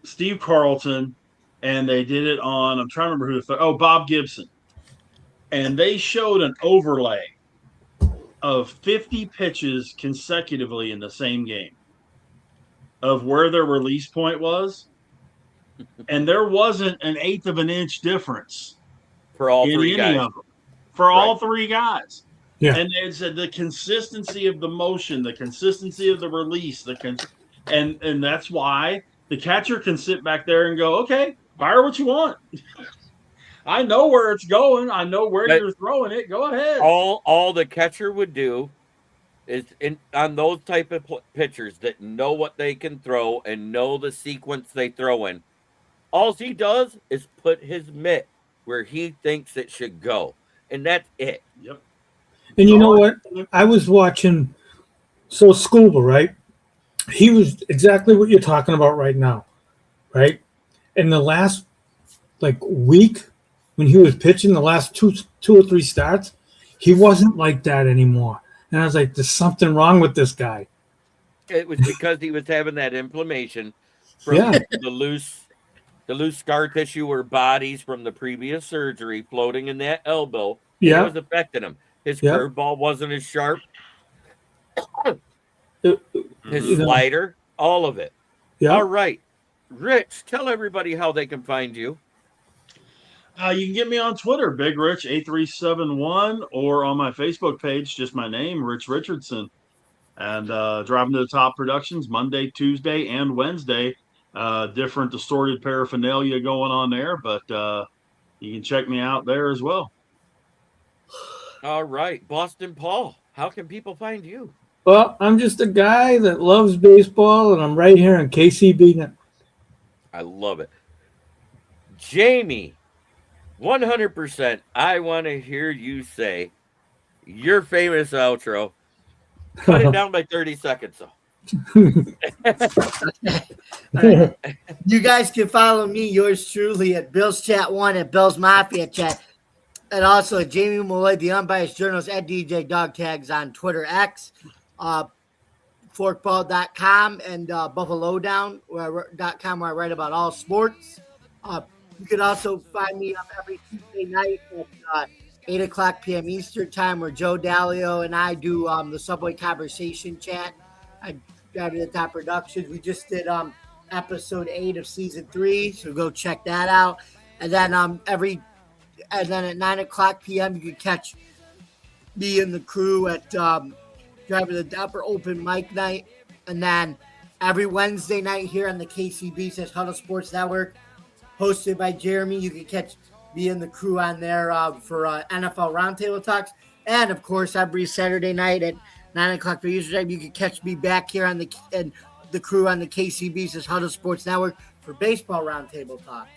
Steve Carlton, and they did it on, I'm trying to remember Bob Gibson. And they showed an overlay of 50 pitches consecutively in the same game of where their release point was. And there wasn't an eighth of an inch difference for all three guys. Of them, for all three guys. Yeah. And they said the consistency of the motion, the consistency of the release, and that's why the catcher can sit back there and go, okay, fire what you want. I know where it's going. I know where you're throwing it. Go ahead. All the catcher would do is on those type of pitchers that know what they can throw and know the sequence they throw in. All he does is put his mitt where he thinks it should go, and that's it. Yep. And you know what? I was watching Scuba, right? He was exactly what you're talking about right now, right? In the last week, when he was pitching the last two or three starts, he wasn't like that anymore. And I was like, there's something wrong with this guy. It was because he was having that inflammation from the loose scar tissue or bodies from the previous surgery floating in that elbow. Yeah. It was affecting him. His curveball wasn't as sharp. His slider, all of it. Yeah. All right. Rich, tell everybody how they can find you. You can get me on Twitter, Big Rich 8371, or on my Facebook page, just my name, Rich Richardson. And Driving to the Top Productions, Monday, Tuesday, and Wednesday. Different distorted paraphernalia going on there, but you can check me out there as well. All right, Boston Paul, how can people find you? Well, I'm just a guy that loves baseball, and I'm right here on KCB. I love it. Jamie, 100%, I want to hear you say your famous outro. Cut it down by 30 seconds, though. Right. You guys can follow me, yours truly, at Bill's Chat 1, at Bill's Mafia Chat, and also at Jamie Malloy, the Unbiased Journalist, at DJ Dog Tags on Twitter X, forkball.com, and buffalowdown.com, where I write about all sports. You can also find me every Tuesday night at 8 o'clock p.m. Eastern time, where Joe Dalio and I do the Subway Conversation Chat. I Drive to the Top Productions. We just did episode 8 of season 3, so go check that out. And then at 9 o'clock p.m. you can catch me and the crew at Drive to the Top for open mic night. And then every Wednesday night here on the KCB Huddle Sports Network, hosted by Jeremy, you can catch me and the crew on there for NFL Roundtable Talks. And, of course, every Saturday night at 9 o'clock for Eastern time, you can catch me back here on the crew on the KCB's Huddle Sports Network for Baseball Roundtable Talks.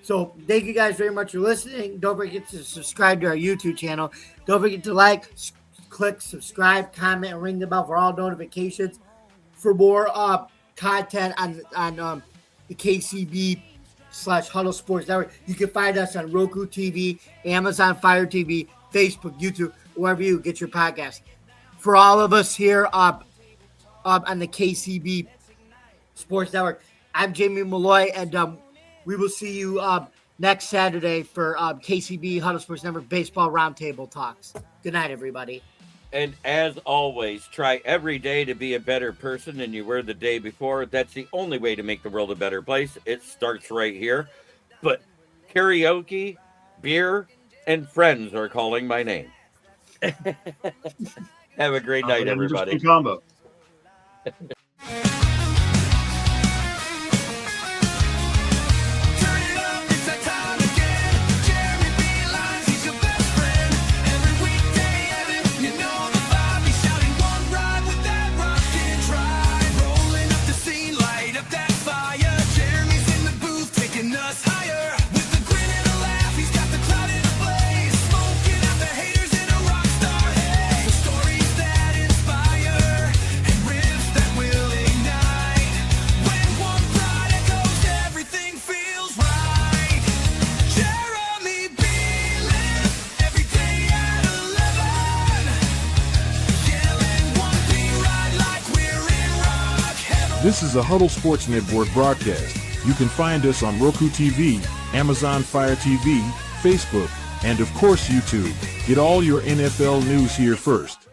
So thank you guys very much for listening. Don't forget to subscribe to our YouTube channel. Don't forget to like, click, subscribe, comment, and ring the bell for all notifications. For more content on the KCB /Huddle Sports Network, you can find us on Roku TV, Amazon Fire TV, Facebook, YouTube, wherever you get your podcast. For all of us here on the KCB Sports Network, I'm Jamie Malloy, and we will see you next Saturday for KCB Huddle Sports Network Baseball Roundtable Talks. Good night, everybody. And as always, try every day to be a better person than you were the day before. That's the only way to make the world a better place. It starts right here. But karaoke, beer, and friends are calling my name. Have a great night, everybody. Combo. This is a Huddle Sports Network broadcast. You can find us on Roku TV, Amazon Fire TV, Facebook, and of course YouTube. Get all your NFL news here first.